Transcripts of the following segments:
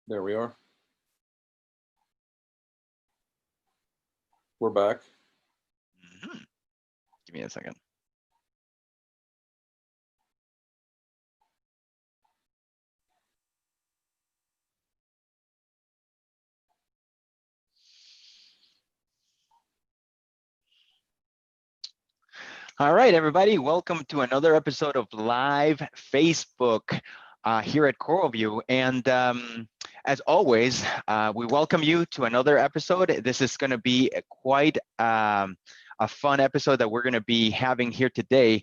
There we are. We're back. Mm-hmm. Give me a second. All right, everybody, welcome to another episode of Live Facebook here at CoralVue. And as always, we welcome you to another episode. This is going to be quite a fun episode that we're going to be having here today.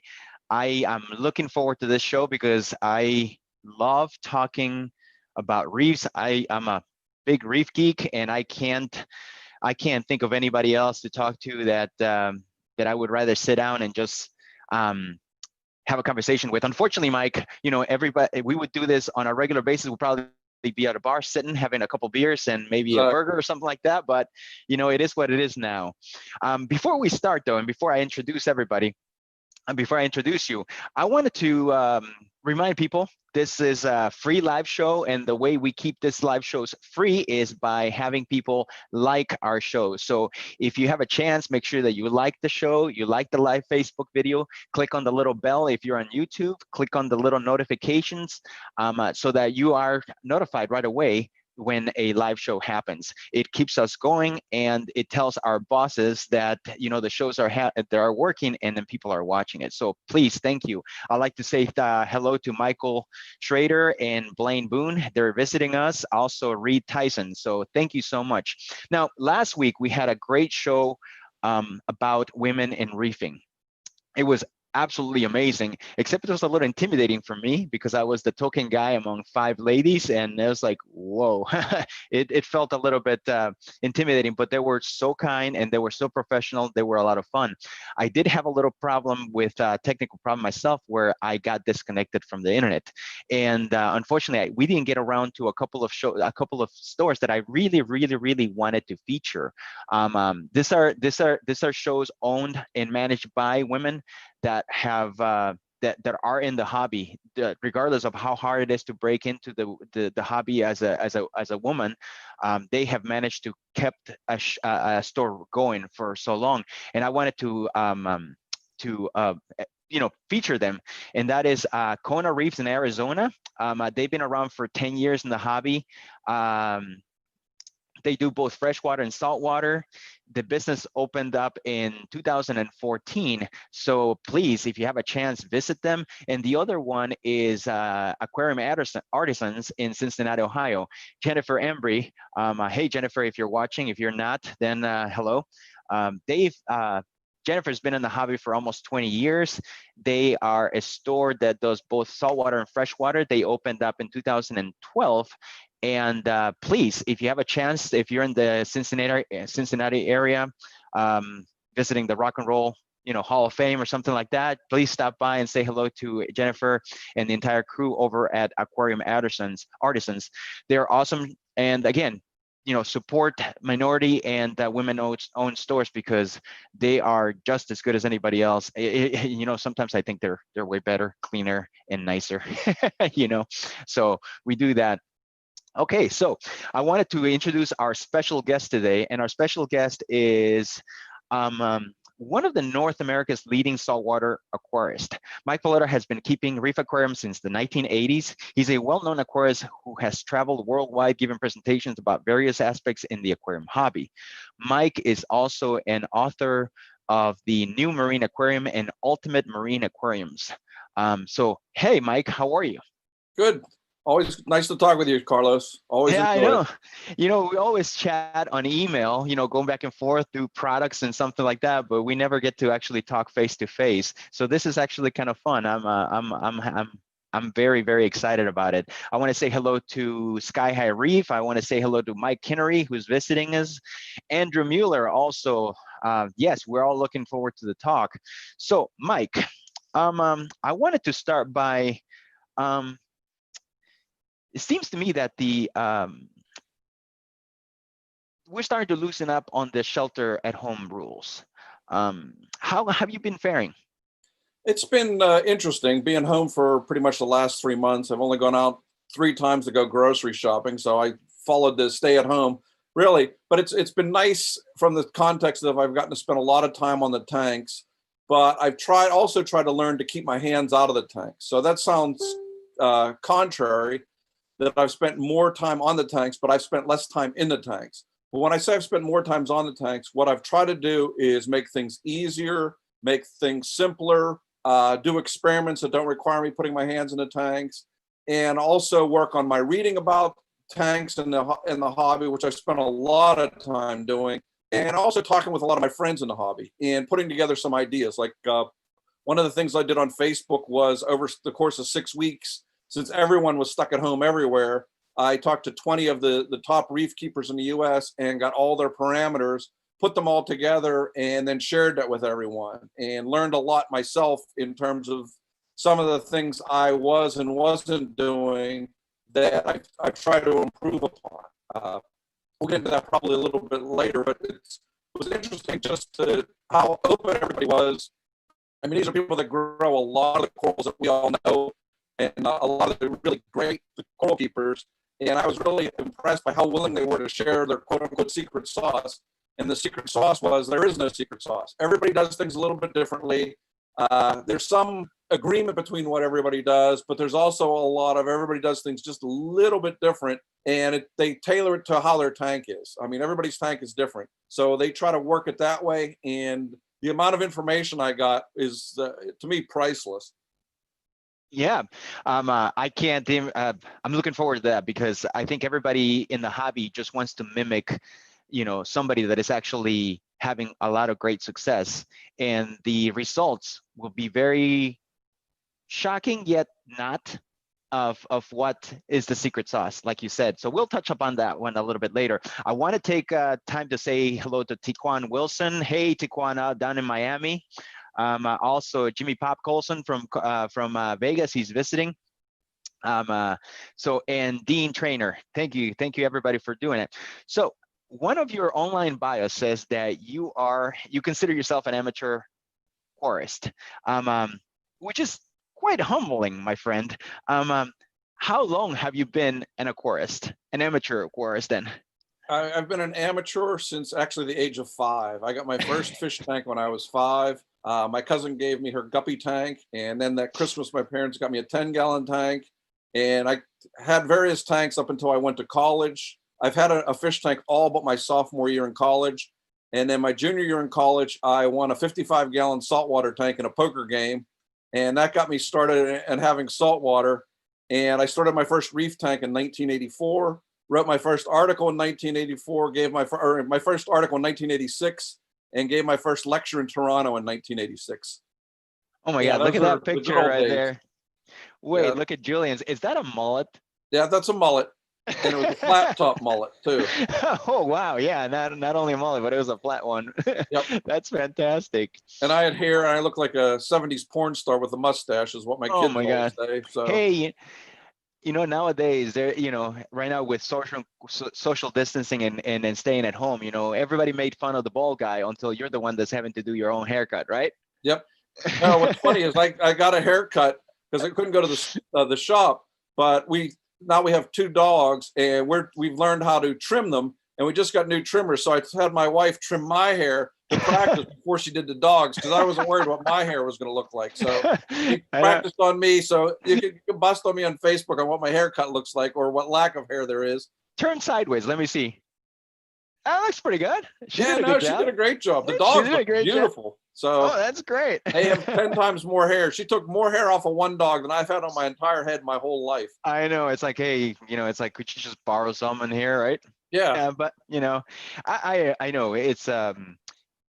I am looking forward to this show because I love talking about reefs. I'm a big reef geek, and I can't think of anybody else to talk to that I would rather sit down and just have a conversation with. Unfortunately, Mike, everybody, we would do this on a regular basis. We'll probably be at a bar sitting, having a couple beers and maybe a burger or something like that. But, it is what it is now. Before we start, though, and before I introduce everybody, and before I introduce you, I wanted to remind people this is a free live show, and the way we keep this live shows free is by having people like our show. So if you have a chance, make sure that you like the show, you like the live Facebook video, click on the little bell. If you're on YouTube, click on the little notifications so that you are notified right away when a live show happens. It keeps us going, and it tells our bosses that the shows are working, and then people are watching it. So please, thank you. I'd like to say hello to Michael Schrader and Blaine Boone. They're visiting us. Also Reed Tyson. So thank you so much. Now, last week we had a great show about women in reefing. It was absolutely amazing, except it was a little intimidating for me because I was the token guy among 5 ladies, and it was like, whoa. it felt a little bit intimidating, but they were so kind and they were so professional. They were a lot of fun. I did have a little problem with technical problem myself, where I got disconnected from the internet, and unfortunately we didn't get around to a couple of stores that I really wanted to feature. These are shows owned and managed by women that have that are in the hobby, regardless of how hard it is to break into the hobby as a woman. They have managed to kept a store going for so long, and I wanted to feature them, and that is Kona Reefs in Arizona. They've been around for 10 years in the hobby. They do both freshwater and saltwater. The business opened up in 2014. So please, if you have a chance, visit them. And the other one is Aquarium Artisans in Cincinnati, Ohio. Jennifer Embry. Hey, Jennifer, if you're watching. If you're not, then hello. Jennifer's been in the hobby for almost 20 years. They are a store that does both saltwater and freshwater. They opened up in 2012. And please, if you have a chance, if you're in the Cincinnati area, visiting the Rock and Roll Hall of Fame or something like that, please stop by and say hello to Jennifer and the entire crew over at Aquarium Artisans. They're awesome. And again, support minority and women-owned stores, because they are just as good as anybody else. Sometimes I think they're way better, cleaner, and nicer. So we do that. Okay, so I wanted to introduce our special guest today, and our special guest is one of the North America's leading saltwater aquarists. Mike Paletta has been keeping reef aquariums since the 1980s. He's a well-known aquarist who has traveled worldwide giving presentations about various aspects in the aquarium hobby. Mike is also an author of the New Marine Aquarium and Ultimate Marine Aquariums. So, hey, Mike, how are you? Good. Always nice to talk with you, Carlos. Always. Yeah, I know. We always chat on email, going back and forth through products and something like that, but we never get to actually talk face to face. So this is actually kind of fun. I'm very, very excited about it. I want to say hello to Sky High Reef. I want to say hello to Mike Kinnery, who's visiting us. Andrew Mueller also. Yes, we're all looking forward to the talk. So, Mike, I wanted to start by. It seems to me that we're starting to loosen up on the shelter at home rules. How have you been faring? It's been interesting being home for pretty much the last 3 months. I've only gone out 3 times to go grocery shopping, so I followed the stay at home, really. But it's been nice from the context of I've gotten to spend a lot of time on the tanks, but I've also tried to learn to keep my hands out of the tanks. So that sounds contrary, that I've spent more time on the tanks, but I've spent less time in the tanks. But when I say I've spent more times on the tanks, what I've tried to do is make things easier, make things simpler, do experiments that don't require me putting my hands in the tanks, and also work on my reading about tanks and the hobby, which I've spent a lot of time doing, and also talking with a lot of my friends in the hobby and putting together some ideas. Like one of the things I did on Facebook was, over the course of 6 weeks, since everyone was stuck at home everywhere, I talked to 20 of the top reef keepers in the US and got all their parameters, put them all together, and then shared that with everyone, and learned a lot myself in terms of some of the things I was and wasn't doing that I try to improve upon. We'll get into that probably a little bit later, but it was interesting just to how open everybody was. I mean, these are people that grow a lot of the corals that we all know, and a lot of the really great coral keepers. And I was really impressed by how willing they were to share their quote unquote secret sauce. And the secret sauce was, there is no secret sauce. Everybody does things a little bit differently. There's some agreement between what everybody does, but there's also a lot of everybody does things just a little bit different, and they tailor it to how their tank is. I mean, everybody's tank is different, so they try to work it that way. And the amount of information I got is, to me, priceless. Yeah, I can't. I'm looking forward to that, because I think everybody in the hobby just wants to mimic, somebody that is actually having a lot of great success, and the results will be very shocking, yet not, of what is the secret sauce, like you said. So we'll touch upon that one a little bit later. I want to take time to say hello to Tiquan Wilson. Hey, Tiquan, down in Miami. Also Jimmy Pop Colson from Vegas, he's visiting. And Dean Trainer, thank you everybody for doing it. So one of your online bios says that you consider yourself an amateur aquarist, which is quite humbling, my friend. How long have you been an aquarist, an amateur aquarist then? I've been an amateur since actually the age of 5. I got my first fish tank when I was 5. My cousin gave me her guppy tank, and then that Christmas my parents got me a 10-gallon tank, and I had various tanks up until I went to college. I've had a fish tank all but my sophomore year in college, and then my junior year in college I won a 55-gallon saltwater tank in a poker game, and that got me started in having saltwater. And I started my first reef tank in 1984, wrote my first article in 1984, gave my first article in 1986, and gave my first lecture in Toronto in 1986. Oh my God, look at that picture right there. Wait, yeah. Look at Julian's. Is that a mullet? Yeah, that's a mullet. And it was a flat top mullet too. Oh wow, yeah, not only a mullet, but it was a flat one. Yep. That's fantastic. And I had hair, and I looked like a 70s porn star with a mustache, is what my kids always say. So hey, nowadays, right now with social distancing and staying at home, everybody made fun of the bald guy until you're the one that's having to do your own haircut, right? Yep. No, what's funny is I got a haircut because I couldn't go to the shop, but now we have 2 dogs, and we've learned how to trim them, and we just got new trimmers. So I had my wife trim my hair to practice before she did the dogs, because I wasn't worried what my hair was going to look like. So she practiced on me. So you can bust on me on Facebook on what my haircut looks like, or what lack of hair there is. Turn sideways. Let me see. That looks pretty good. She did a great job. The dogs look beautiful. So that's great. They have 10 times more hair. She took more hair off of one dog than I've had on my entire head my whole life. I know. It's like, hey, it's like, could you just borrow some in here, right? Yeah. But I know it's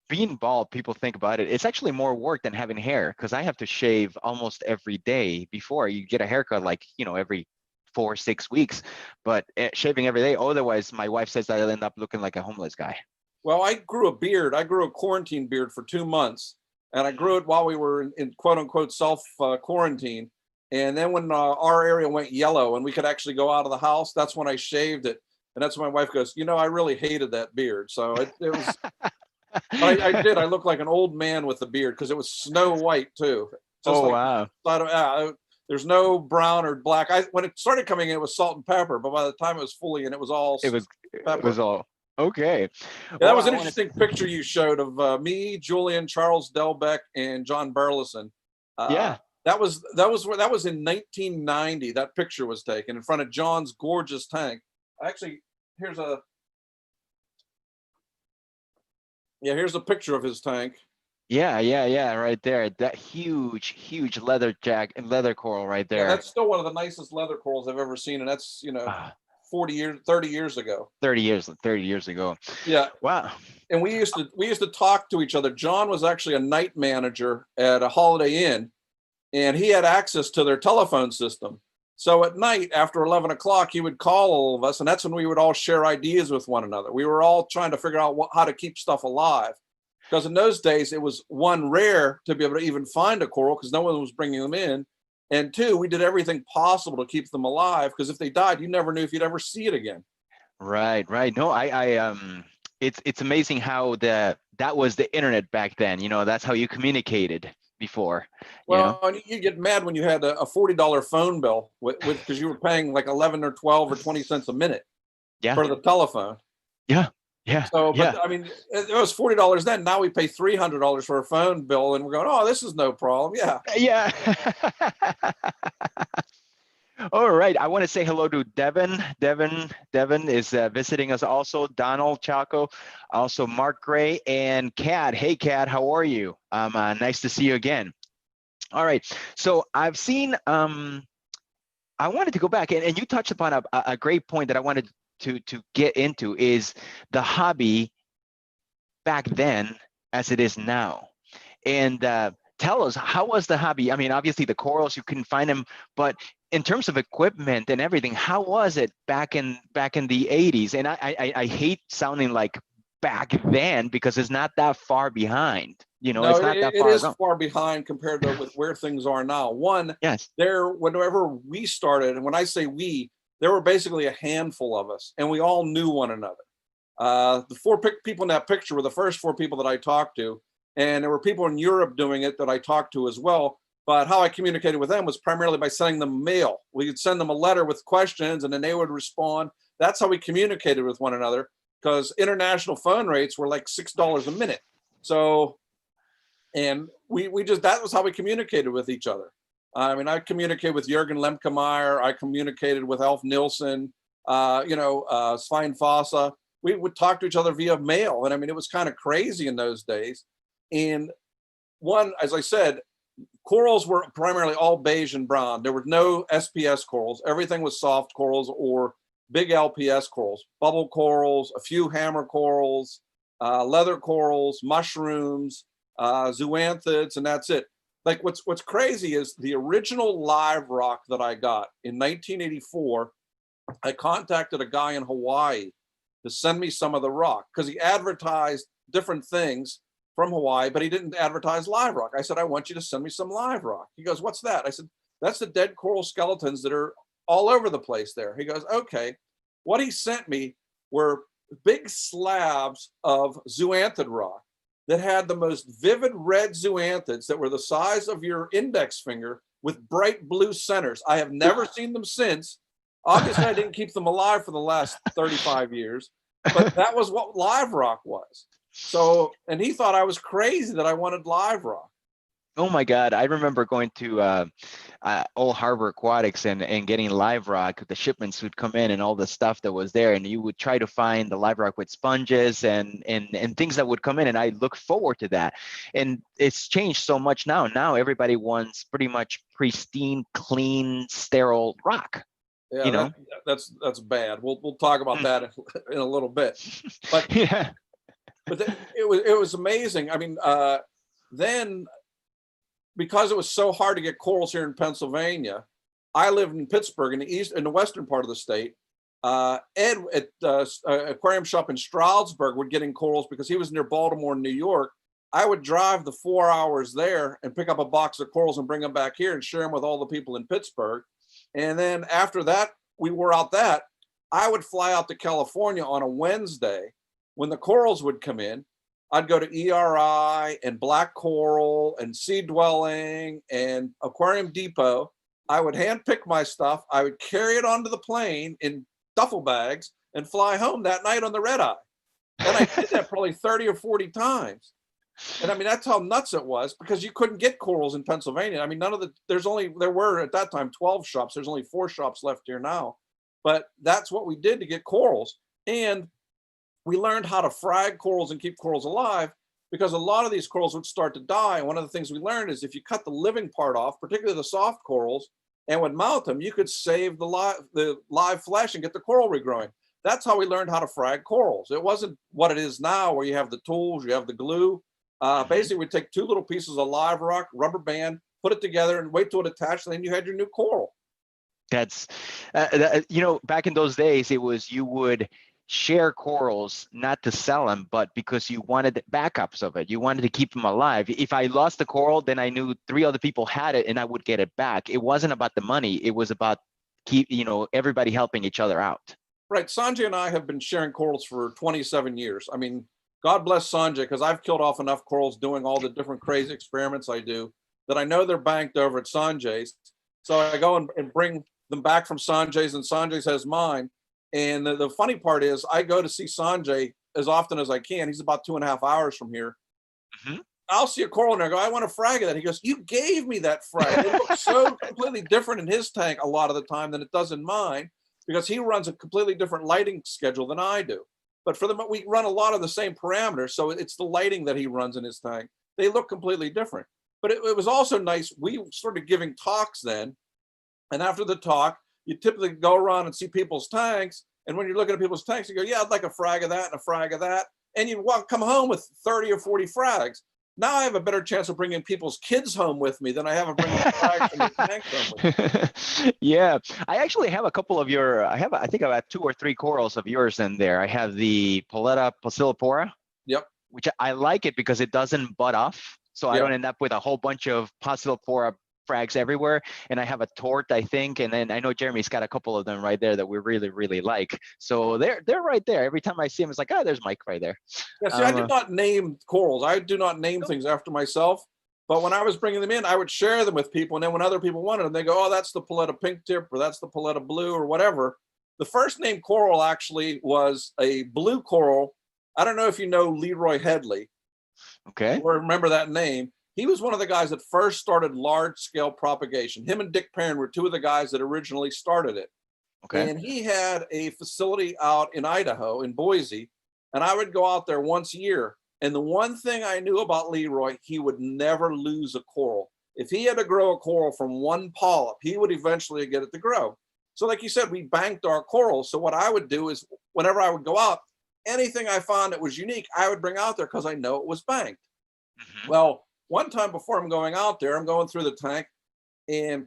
being bald. People think about it. It's actually more work than having hair, because I have to shave almost every day before you get a haircut, like every 4 or 6 weeks. But shaving every day, otherwise my wife says that I'll end up looking like a homeless guy. Well, I grew a beard. I grew a quarantine beard for 2 months, and I grew it while we were in quote unquote self quarantine. And then when our area went yellow and we could actually go out of the house, that's when I shaved it. And that's when my wife goes, I really hated that beard. So it was, I did. I looked like an old man with a beard, because it was snow white too. Just wow. It There's no brown or black. When it started coming in, it was salt and pepper, but by the time it was fully in, it was all pepper. It was all okay. Yeah, that was an interesting picture you showed of me, Julian, Charles Delbeck, and John Burleson. Yeah. That was in 1990. That picture was taken in front of John's gorgeous tank. Actually, here's a picture of his tank. Yeah, right there. That huge leather coral right there. Yeah, that's still one of the nicest leather corals I've ever seen, and that's 30 years ago. 30 years ago. Yeah. Wow. And we used to talk to each other. John was actually a night manager at a Holiday Inn, and he had access to their telephone system. So at night after 11 o'clock, he would call all of us, and that's when we would all share ideas with one another. We were all trying to figure out how to keep stuff alive. Because in those days, it was one, rare to be able to even find a coral because no one was bringing them in. And two, we did everything possible to keep them alive because if they died, you never knew if you'd ever see it again. Right. No, it's amazing how that was the internet back then. That's how you communicated before. Well, and you get mad when you had a $40 phone bill because you were paying like 11 or 12 or 20 cents a minute for the telephone. Yeah. So, but I mean, it was $40 then. Now we pay $300 for a phone bill, and we're going, oh, this is no problem. Yeah. All right. I want to say hello to Devin. Devin is visiting us also. Donald Chaco, also Mark Gray, and Kat. Hey, Kat, how are you? Nice to see you again. All right. So I've seen. I wanted to go back, and you touched upon a great point that I wanted to get into is the hobby back then as it is now. And tell us, how was the hobby? I mean, obviously the corals, you couldn't find them, but in terms of equipment and everything, how was it back in the 80s? And I hate sounding like back then because it's not that far behind. No, it's not that far. It is far behind compared to with where things are now. Yes. Whenever we started, and when I say we, there were basically a handful of us, and we all knew one another. The four people in that picture were the first four people that I talked to, and there were people in Europe doing it that I talked to as well. But how I communicated with them was primarily by sending them mail. We could send them a letter with questions, and then they would respond. That's how we communicated with one another, because international phone rates were like $6 a minute. So, and we just, that was how we communicated with each other. I mean, I communicated with Jürgen Lemkemeyer. I communicated with Alf Nilsson, Svein Fossa. We would talk to each other via mail. And I mean, it was kind of crazy in those days. And one, as I said, corals were primarily all beige and brown. There were no SPS corals. Everything was soft corals or big LPS corals, bubble corals, a few hammer corals, leather corals, mushrooms, zoanthids, and that's it. Like what's crazy is the original live rock that I got in 1984. I contacted a guy in Hawaii to send me some of the rock because he advertised different things from Hawaii, but he didn't advertise live rock. I said, I want you to send me some live rock. He goes, what's that? I said, that's the dead coral skeletons that are all over the place there. He goes, okay. What he sent me were big slabs of zoanthid rock that had the most vivid red zoanthids that were the size of your index finger with bright blue centers. I have never seen them since. Obviously, I didn't keep them alive for the last 35 years, but that was what live rock was. So, and he thought I was crazy that I wanted live rock. Oh my God. I remember going to Old Harbor Aquatics and getting live rock. The shipments would come in and all the stuff that was there, and you would try to find the live rock with sponges and things that would come in. And I look forward to that. And it's changed so much now. Now everybody wants pretty much pristine, clean, sterile rock. Yeah, that's bad. We'll talk about that in a little bit. But yeah. But it was amazing. I mean, then because it was so hard to get corals here in Pennsylvania, I lived in Pittsburgh in the western part of the state. Ed at aquarium shop in Stroudsburg would get in corals because he was near Baltimore and New York. I would drive the 4 hours there and pick up a box of corals and bring them back here and share them with all the people in Pittsburgh. And then after that, I would fly out to California on a Wednesday. When the corals would come in, I'd go to ERI and Black Coral and Sea Dwelling and Aquarium Depot. I would hand pick my stuff. I would carry it onto the plane in duffel bags and fly home that night on the red eye. And I did that probably 30 or 40 times. And I mean, that's how nuts it was, because you couldn't get corals in Pennsylvania. I mean, there were at that time 12 shops. There's only 4 shops left here now. But that's what we did to get corals. And we learned how to frag corals and keep corals alive, because a lot of these corals would start to die. And one of the things we learned is if you cut the living part off, particularly the soft corals, and would mount them, you could save the live flesh and get the coral regrowing. That's how we learned how to frag corals. It wasn't what it is now, where you have the tools, you have the glue. Basically, we'd take 2 little pieces of live rock, rubber band, put it together, and wait till it attached, and then you had your new coral. That's, back in those days, it was you would share corals, not to sell them, but because you wanted backups of it. You wanted to keep them alive. If I lost the coral, then I knew 3 other people had it and I would get it back. It wasn't about the money. It was about everybody helping each other out. Right. Sanjay and I have been sharing corals for 27 years. I mean, God bless Sanjay, because I've killed off enough corals doing all the different crazy experiments I do that I know they're banked over at Sanjay's. So I go and bring them back from Sanjay's, and Sanjay's has mine. And the funny part is I go to see Sanjay as often as I can. He's about 2.5 hours from here. Mm-hmm. I'll see a coral and I go, I want a frag of that. He goes, you gave me that frag. It looks so completely different in his tank a lot of the time than it does in mine, because he runs a completely different lighting schedule than I do. But for them, we run a lot of the same parameters. So it's the lighting that he runs in his tank. They look completely different. But it was also nice. We started giving talks then. And after the talk, you typically go around and see people's tanks. And when you're looking at people's tanks, you go, yeah, I'd like a frag of that and a frag of that. And you come home with 30 or 40 frags. Now I have a better chance of bringing people's kids home with me than I have of bringing frags from the tank home with me. Yeah, I actually have a couple of I think I've had 2 or 3 corals of yours in there. I have the Paletta Pasillipora. Yep. Which I like it because it doesn't butt off. So I don't end up with a whole bunch of Pasillipora frags everywhere. And I have a tort, I think. And then I know Jeremy's got a couple of them right there that we really, really like. So they're right there. Every time I see them, it's like, oh, there's Mike right there. Yeah, see, I do not name corals. I do not name things after myself. But when I was bringing them in, I would share them with people. And then when other people wanted them, they go, oh, that's the Paletta pink tip, or that's the Paletta blue, or whatever. The first name coral actually was a blue coral. I don't know if you know Leroy Headley. Okay. Or remember that name. He was one of the guys that first started large-scale propagation. Him and Dick Perrin were 2 of the guys that originally started it. Okay. And he had a facility out in Idaho, in Boise, and I would go out there once a year. And the one thing I knew about Leroy, he would never lose a coral. If he had to grow a coral from 1 polyp, he would eventually get it to grow. So like you said, we banked our corals. So what I would do is whenever I would go out, anything I found that was unique, I would bring out there because I know it was banked. Mm-hmm. Well, one time before I'm going out there, I'm going through the tank, and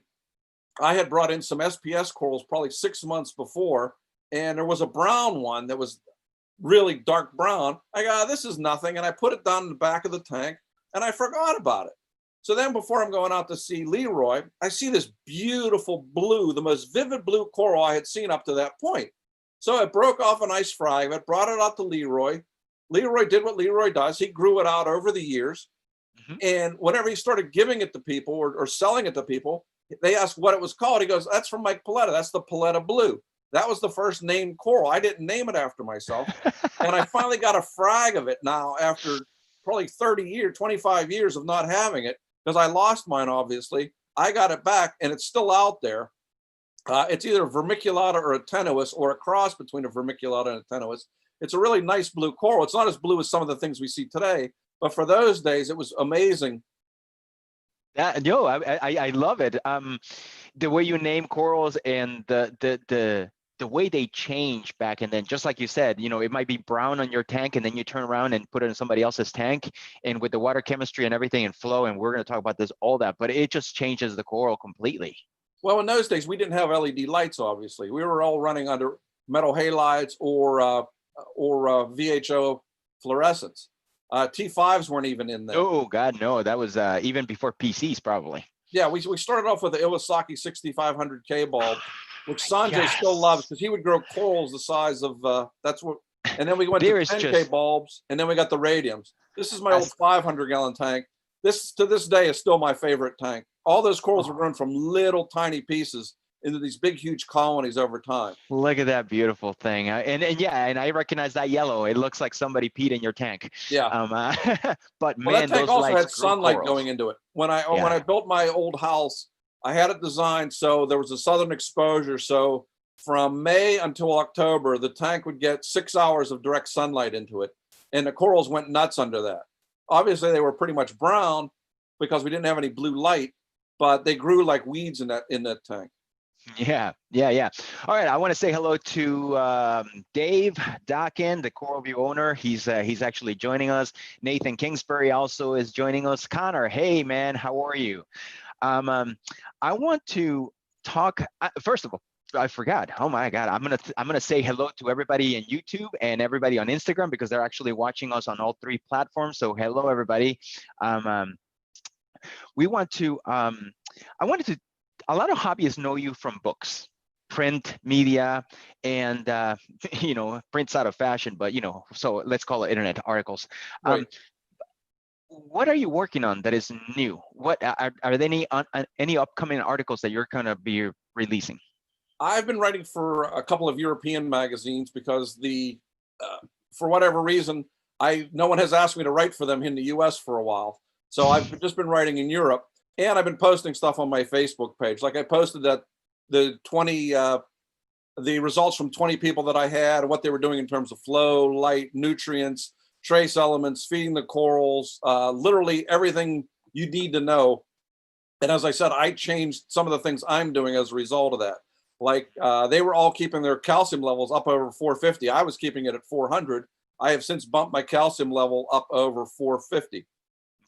I had brought in some SPS corals probably 6 months before, and there was a brown one that was really dark brown. I go, this is nothing, and I put it down in the back of the tank, and I forgot about it. So then before I'm going out to see Leroy, I see this beautiful blue, the most vivid blue coral I had seen up to that point. So I broke off a nice frag of it, brought it out to Leroy. Leroy did what Leroy does. He grew it out over the years. Mm-hmm. And whenever he started giving it to people or selling it to people, they asked what it was called. He goes, that's from Mike Paletta. That's the Paletta Blue. That was the first named coral. I didn't name it after myself. And I finally got a frag of it now after probably 30 years, 25 years of not having it, because I lost mine, obviously. I got it back, and it's still out there. It's either a vermiculata or a tenuis, or a cross between a vermiculata and a tenuis. It's a really nice blue coral. It's not as blue as some of the things we see today, but for those days, it was amazing. I love it. The way you name corals and the way they change back and then, just like you said, it might be brown on your tank, and then you turn around and put it in somebody else's tank, and with the water chemistry and everything and flow, and we're going to talk about this, all that, but it just changes the coral completely. Well, in those days, we didn't have LED lights, obviously. We were all running under metal halides or VHO fluorescents. T5s weren't even in there. Oh, God, no. That was even before PCs, probably. Yeah, we started off with the Iwasaki 6500K bulb, which Sanjay still loves, because he would grow corals the size of, and then we went to 10K bulbs, and then we got the radiums. This is my old 500-gallon tank. This, to this day, is still my favorite tank. all those corals were grown from little tiny pieces into these big, huge colonies over time. Look at that beautiful thing. And yeah, and I recognize that yellow. It looks like somebody peed in your tank. Yeah. But Well, man, that tank those also lights had grew sunlight corals. going into it. When I built my old house, I had it designed so there was a southern exposure. So from May until October, the tank would get 6 hours of direct sunlight into it, and the corals went nuts under that. Obviously, they were pretty much brown because we didn't have any blue light, but they grew like weeds in that tank. Yeah. All right, I want to say hello to Dave Dockin, the CoralVue owner. He's actually joining us. Nathan Kingsbury also is joining us. Connor, hey man, how are you? I want to talk. First of all, I forgot. Oh my God, I'm gonna say hello to everybody in YouTube and everybody on Instagram because they're actually watching us on all 3 platforms. So hello everybody. We want to. I wanted to. A lot of hobbyists know you from books, print media, and print's out of fashion, but so let's call it internet articles. Right. What are you working on that is new? What are there any upcoming articles that you're gonna be releasing? I've been writing for a couple of European magazines because for whatever reason, no one has asked me to write for them in the US for a while. So I've just been writing in Europe, and I've been posting stuff on my Facebook page. Like I posted that the results from 20 people that I had and what they were doing in terms of flow, light, nutrients, trace elements, feeding the corals, literally everything you need to know. And as I said, I changed some of the things I'm doing as a result of that. Like they were all keeping their calcium levels up over 450. I was keeping it at 400. I have since bumped my calcium level up over 450.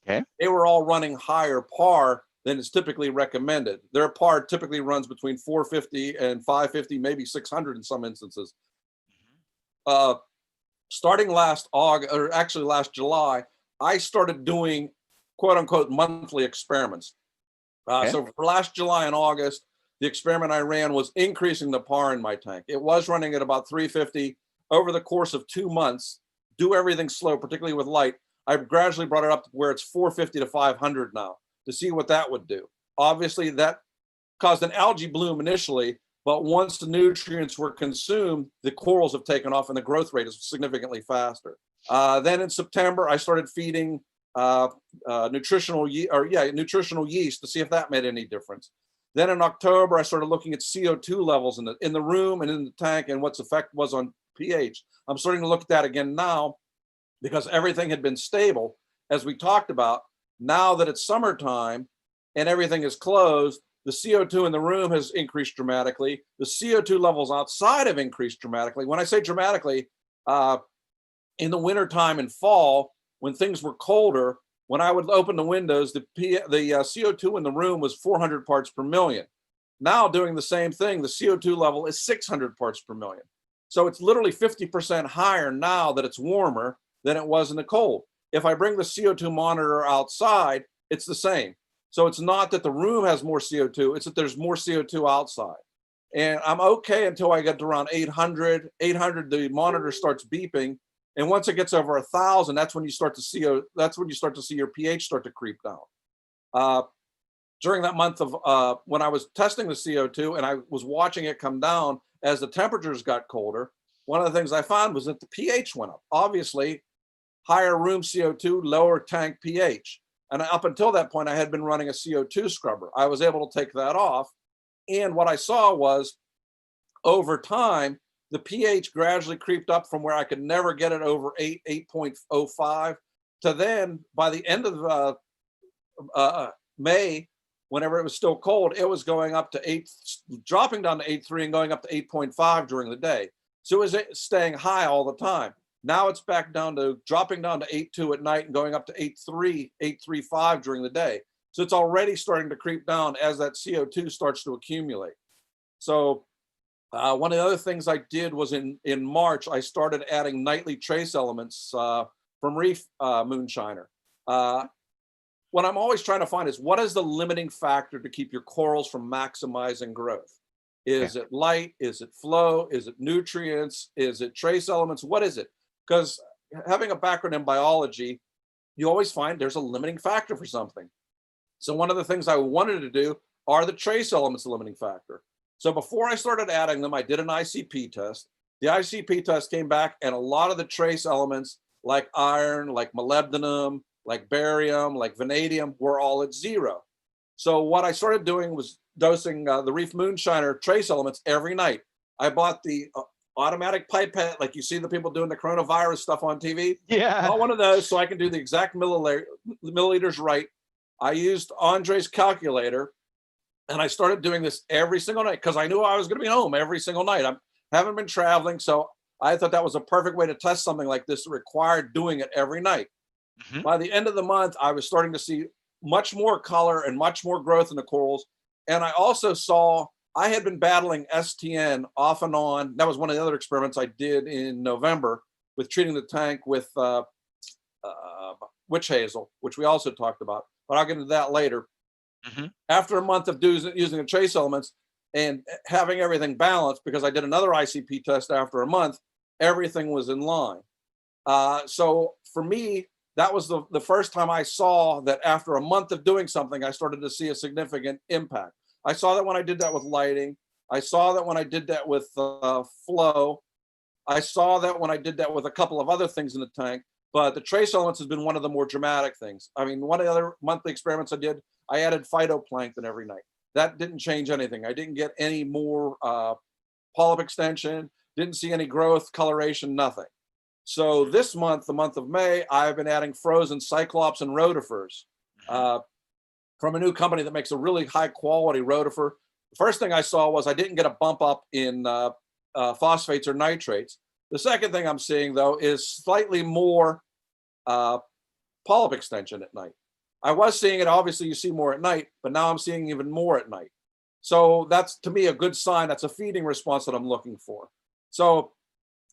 Okay. They were all running higher par than is typically recommended. Their par typically runs between 450 and 550, maybe 600 in some instances. Starting last August, or actually last July, I started doing quote unquote monthly experiments. Okay. So for last July and August, the experiment I ran was increasing the par in my tank. It was running at about 350 over the course of 2 months. Do everything slow, particularly with light. I've gradually brought it up to where it's 450 to 500 now to see what that would do. Obviously, that caused an algae bloom initially, but once the nutrients were consumed, the corals have taken off and the growth rate is significantly faster. Then in September, I started feeding nutritional yeast to see if that made any difference. Then in October, I started looking at CO2 levels in the room and in the tank and what's effect was on pH. I'm starting to look at that again now because everything had been stable, as we talked about. Now that it's summertime and everything is closed, the CO2 in the room has increased dramatically. The CO2 levels outside have increased dramatically. When I say dramatically, in the wintertime and fall, when things were colder, when I would open the windows, the CO2 in the room was 400 parts per million. Now doing the same thing, the CO2 level is 600 parts per million. So it's literally 50% higher now that it's warmer than it was in the cold. If I bring the CO2 monitor outside, it's the same. So it's not that the room has more CO2, it's that there's more CO2 outside. And I'm okay until I get to around 800, the monitor starts beeping. And once it gets over 1,000, that's when you start to see your pH start to creep down. During that month of when I was testing the CO2 and I was watching it come down as the temperatures got colder, one of the things I found was that the pH went up. Obviously, higher room CO2, lower tank pH. And up until that point, I had been running a CO2 scrubber. I was able to take that off. And what I saw was over time, the pH gradually creeped up from where I could never get it over 8.05 to then by the end of May, whenever it was still cold, it was going up to 8, dropping down to 8.3 and going up to 8.5 during the day. So it was staying high all the time. Now it's back down to dropping down to 8.2 at night and going up to 8.3, 8.35 during the day. So it's already starting to creep down as that CO2 starts to accumulate. So one of the other things I did was in March, I started adding nightly trace elements from Reef Moonshiner. What I'm always trying to find is what is the limiting factor to keep your corals from maximizing growth? Is it light? Is it flow? Is it nutrients? Is it trace elements? What is it? Because having a background in biology, you always find there's a limiting factor for something. So one of the things I wanted to do are the trace elements limiting factor. So before I started adding them, I did an ICP test. The ICP test came back, and a lot of the trace elements like iron, like molybdenum, like barium, like vanadium were all at 0. So what I started doing was dosing the Reef Moonshiner trace elements every night. I bought the automatic pipette, like you see the people doing the coronavirus stuff on TV. Yeah. Bought one of those so I can do the exact milliliters right. I used Andre's calculator, and I started doing this every single night because I knew I was going to be home every single night. I haven't been traveling, so I thought that was a perfect way to test something like this that required doing it every night. Mhm. By the end of the month, I was starting to see much more color and much more growth in the corals. And I also saw I had been battling STN off and on. That was one of the other experiments I did in November with treating the tank with witch hazel, which we also talked about, but I'll get into that later. Mhm. After a month of using the trace elements and having everything balanced, because I did another ICP test after a month, everything was in line. So for me, that was the first time I saw that after a month of doing something, I started to see a significant impact. I saw that when I did that with lighting. I saw that when I did that with flow. I saw that when I did that with a couple of other things in the tank. But the trace elements has been one of the more dramatic things. I mean, one of the other monthly experiments I did, I added phytoplankton every night. That didn't change anything. I didn't get any more polyp extension, didn't see any growth, coloration, nothing. So this month, the month of May, I've been adding frozen cyclops and rotifers from a new company that makes a really high quality rotifer. The first thing I saw was I didn't get a bump up in phosphates or nitrates. The second thing I'm seeing, though, is slightly more polyp extension at night. I was seeing it, obviously, you see more at night, but now I'm seeing even more at night. So that's, to me, a good sign. That's a feeding response that I'm looking for. So,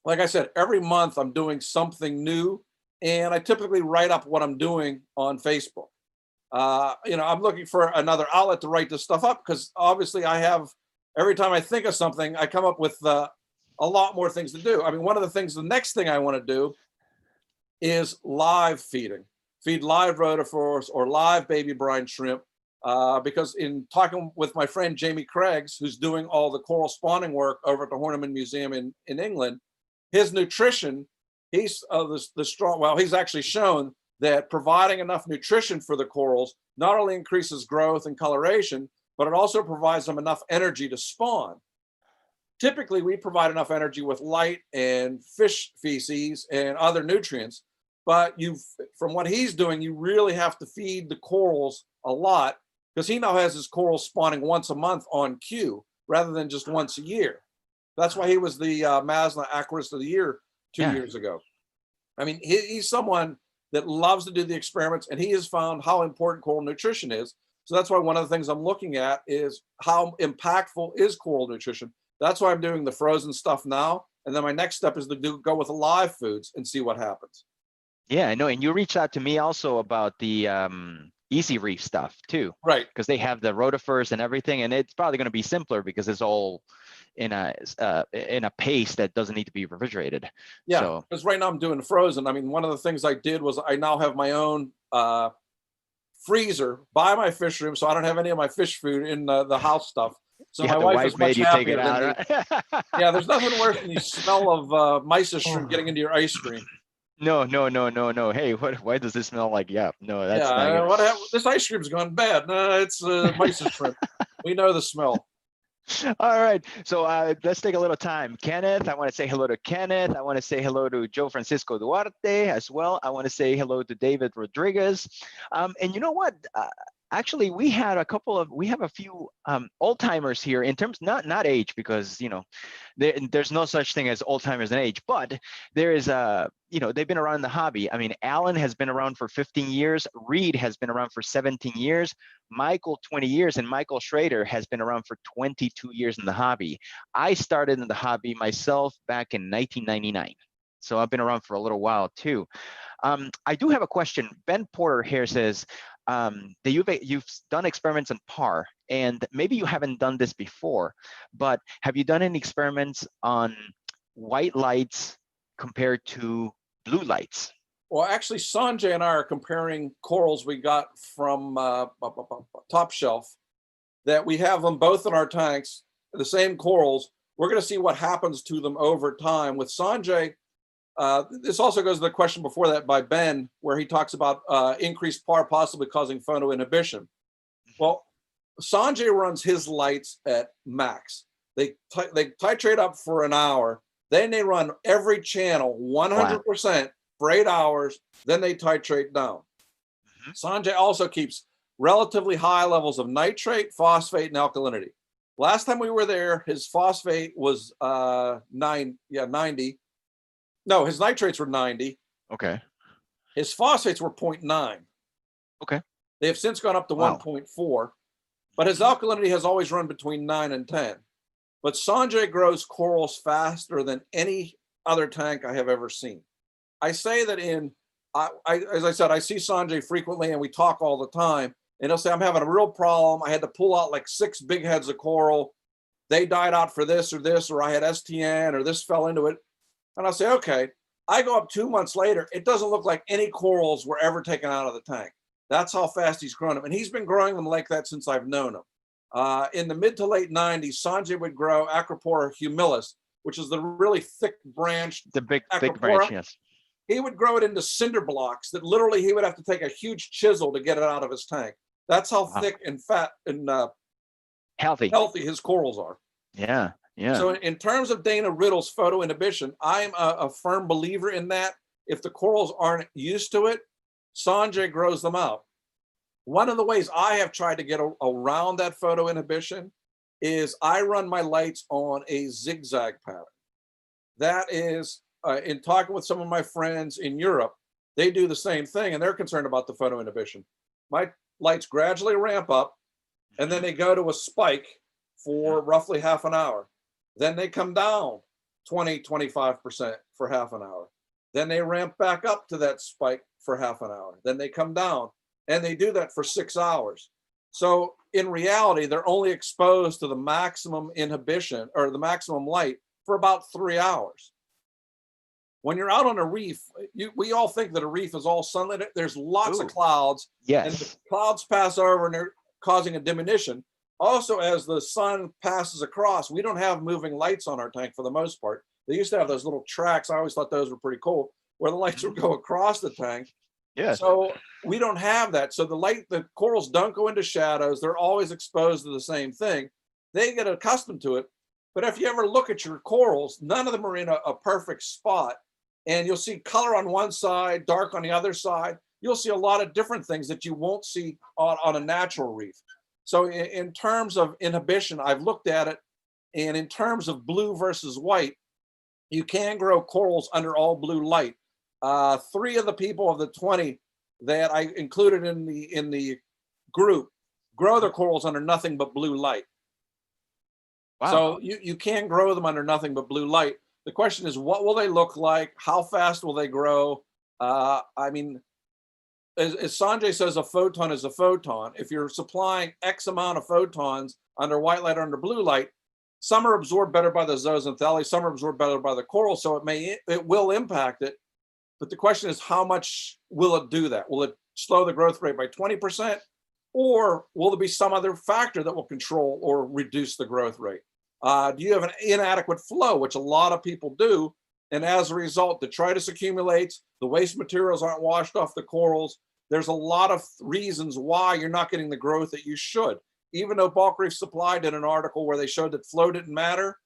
like I said, every month I'm doing something new, and I typically write up what I'm doing on Facebook. I'm looking for another outlet to write this stuff up because obviously I have, every time I think of something, I come up with a lot more things to do. I mean, one of the things, the next thing I want to do is live feeding, feed live rotifers or live baby brine shrimp. Because in talking with my friend Jamie Craigs, who's doing all the coral spawning work over at the Horniman Museum in England, his nutrition, he's he's actually shown that providing enough nutrition for the corals not only increases growth and coloration, but it also provides them enough energy to spawn. Typically, we provide enough energy with light and fish feces and other nutrients, but from what he's doing, you really have to feed the corals a lot because he now has his corals spawning once a month on cue rather than just once a year. That's why he was the Masna Aquarist of the Year 2 years ago. I mean, he's someone that loves to do the experiments, and he has found how important coral nutrition is. So that's why one of the things I'm looking at is how impactful is coral nutrition. That's why I'm doing the frozen stuff now. And then my next step is to go with the live foods and see what happens. Yeah, I know. And you reached out to me also about the Easy Reef stuff too. Right. Because they have the rotifers and everything, and it's probably going to be simpler because it's all in a paste that doesn't need to be refrigerated. Yeah, because right now I'm doing frozen. I mean, one of the things I did was I now have my own freezer by my fish room, so I don't have any of my fish food in the house stuff. So my wife is much happier than me. Yeah, there's nothing worse than the smell of mysis shrimp getting into your ice cream. No. Hey, why does this smell like yep? No, that's not good. This ice cream's gone bad. No, it's mysis shrimp. We know the smell. All right, so let's take a little time. Kenneth, I want to say hello to Kenneth. I want to say hello to Joe Francisco Duarte as well. I want to say hello to David Rodriguez. And you know what? Actually, we have a few old timers here in terms, not age, because there's no such thing as old timers in age, but there is they've been around the hobby. I mean, Alan has been around for 15 years. Reed has been around for 17 years. Michael, 20 years, and Michael Schrader has been around for 22 years in the hobby. I started in the hobby myself back in 1999. So I've been around for a little while too. I do have a question. Ben Porter here says that you've done experiments on PAR, and maybe you haven't done this before, but have you done any experiments on white lights compared to blue lights? Well, actually, Sanjay and I are comparing corals we got from Top Shelf, that we have them both in our tanks, the same corals. We're going to see what happens to them over time. With Sanjay, this also goes to the question before that by Ben, where he talks about increased PAR possibly causing photoinhibition. Well, Sanjay runs his lights at max. They titrate up for an hour, then they run every channel 100% for 8 hours, then they titrate down. Sanjay also keeps relatively high levels of nitrate, phosphate, and alkalinity. Last time we were there, his phosphate was 90. No, his nitrates were 90. Okay. His phosphates were 0.9. Okay. They have since gone up to 1.4, but his alkalinity has always run between 9 and 10. But Sanjay grows corals faster than any other tank I have ever seen. I say that as I said, I see Sanjay frequently and we talk all the time. And he'll say, I'm having a real problem. I had to pull out like 6 big heads of coral. They died out for this, or I had STN, or this fell into it. And I'll say, okay. I go up 2 months later. It doesn't look like any corals were ever taken out of the tank. That's how fast he's grown them. And he's been growing them like that since I've known him. In the mid to late 90s, Sanjay would grow Acropora humilis, which is the really thick branch. The big branch, yes. He would grow it into cinder blocks that literally he would have to take a huge chisel to get it out of his tank. That's how thick and fat and healthy his corals are. Yeah, yeah. So in terms of Dana Riddle's photoinhibition, I'm a firm believer in that. If the corals aren't used to it, Sanjay grows them out. One of the ways I have tried to get around that photoinhibition is I run my lights on a zigzag pattern. That is, in talking with some of my friends in Europe, they do the same thing and they're concerned about the photoinhibition. My lights gradually ramp up and then they go to a spike for roughly half an hour. Then they come down 20-25% for half an hour. Then they ramp back up to that spike for half an hour. Then they come down, and they do that for 6 hours. So in reality, they're only exposed to the maximum inhibition or the maximum light for about 3 hours. When you're out on a reef, we all think that a reef is all sunlit. There's lots of clouds. Yes. And the clouds pass over and they're causing a diminution. Also, as the sun passes across, we don't have moving lights on our tank for the most part. They used to have those little tracks. I always thought those were pretty cool, where the lights would go across the tank. Yeah. So we don't have that. So the corals don't go into shadows. They're always exposed to the same thing. They get accustomed to it. But if you ever look at your corals, none of them are in a perfect spot. And you'll see color on one side, dark on the other side. You'll see a lot of different things that you won't see on a natural reef. So in terms of inhibition, I've looked at it. And in terms of blue versus white, you can grow corals under all blue light. 3 of the people of the 20 that I included in the group grow their corals under nothing but blue light. Wow. So you can grow them under nothing but blue light. The question is, what will they look like? How fast will they grow? I mean, as Sanjay says, a photon is a photon. If you're supplying X amount of photons under white light or under blue light, some are absorbed better by the zooxanthellae, some are absorbed better by the coral, so it will impact it. But the question is, how much will it do that? Will it slow the growth rate by 20%? Or will there be some other factor that will control or reduce the growth rate? Do you have an inadequate flow, which a lot of people do? And as a result, detritus accumulates, the waste materials aren't washed off the corals. There's a lot of reasons why you're not getting the growth that you should. Even though Bulk Reef Supply did an article where they showed that flow didn't matter,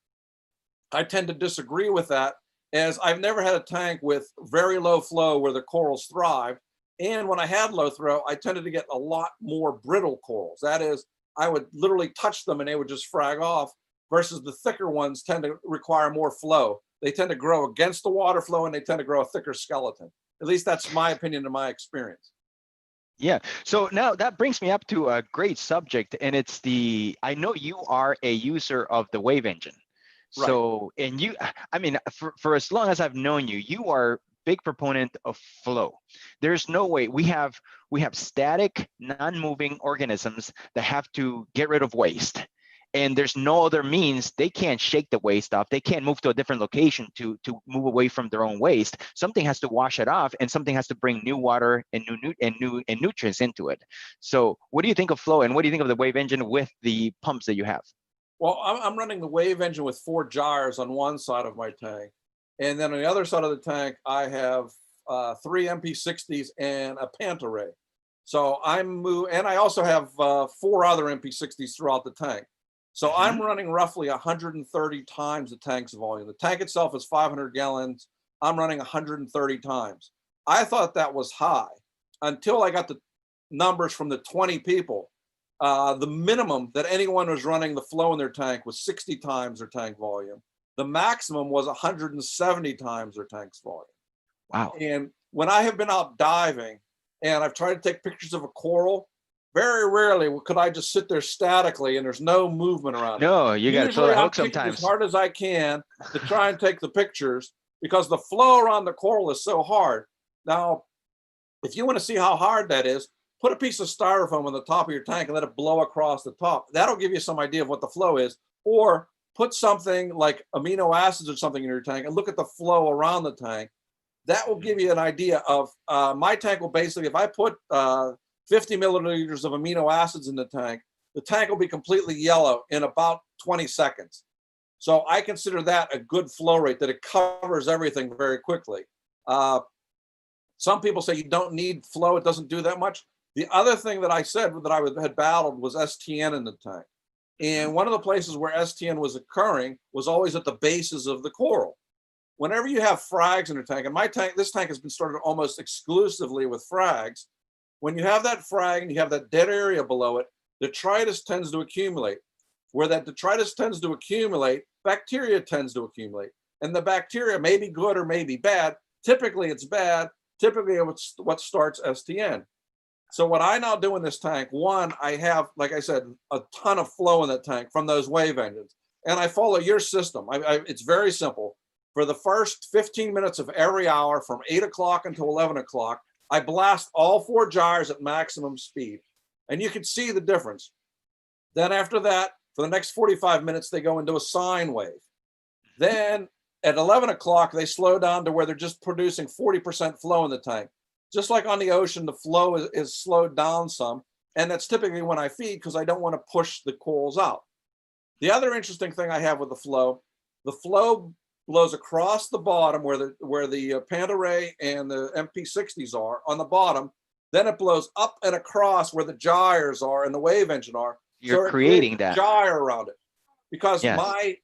I tend to disagree with that, as I've never had a tank with very low flow where the corals thrived. And when I had low flow, I tended to get a lot more brittle corals. That is, I would literally touch them and they would just frag off, versus the thicker ones tend to require more flow. They tend to grow against the water flow and they tend to grow a thicker skeleton. At least that's my opinion and my experience. Yeah. So now that brings me up to a great subject, and it's I know you are a user of the WaveEngine. Right. So, and I mean, for as long as I've known you, you are big proponent of flow. There's no way we have static, non-moving organisms that have to get rid of waste. and there's no other means. They can't shake the waste off. They can't move to a different location to move away from their own waste. Something has to wash it off, and something has to bring new water and new nutrients into it. So what do you think of flow, and what do you think of the WaveEngine with the pumps that you have? Well, I'm running the WaveEngine with 4 gyres on one side of my tank. And then on the other side of the tank, I have 3 MP60s and a pant array. So and I also have 4 other MP60s throughout the tank. So I'm running roughly 130 times the tank's volume. The tank itself is 500 gallons. I'm running 130 times. I thought that was high until I got the numbers from the 20 people. The minimum that anyone was running the flow in their tank was 60 times their tank volume. The maximum was 170 times their tank's volume. Wow. And when I have been out diving and I've tried to take pictures of a coral, very rarely could I just sit there statically and there's no movement around. No, you got to throw the hook sometimes. As hard as I can to try and take the pictures because the flow around the coral is so hard. Now, if you want to see how hard that is, put a piece of styrofoam on the top of your tank and let it blow across the top. That'll give you some idea of what the flow is. Or put something like amino acids or something in your tank and look at the flow around the tank. That will give you an idea of my tank will basically, if I put 50 milliliters of amino acids in the tank will be completely yellow in about 20 seconds. So I consider that a good flow rate, that it covers everything very quickly. Some people say you don't need flow, it doesn't do that much. The other thing that I said that I had battled was STN in the tank. And one of the places where STN was occurring was always at the bases of the coral. Whenever you have frags in your tank, and my tank, this tank has been started almost exclusively with frags. When you have that frag and you have that dead area below it, detritus tends to accumulate. Where that detritus tends to accumulate, bacteria tends to accumulate. And the bacteria may be good or may be bad. Typically it's bad. Typically it's what starts STN. So what I now do in this tank, one, I have, like I said, a ton of flow in that tank from those WaveEngines. And I follow your system. It's very simple. For the first 15 minutes of every hour from 8 o'clock until 11 o'clock, I blast all 4 gyres at maximum speed. And you can see the difference. Then after that, for the next 45 minutes, they go into a sine wave. Then at 11 o'clock, they slow down to where they're just producing 40% flow in the tank. Just like on the ocean, the flow is slowed down some. And that's typically when I feed because I don't want to push the corals out. The other interesting thing I have with the flow blows across the bottom where the pant array and the MP60s are on the bottom. Then it blows up and across where the gyres are and the WaveEngine are. You're creating that gyre around it because my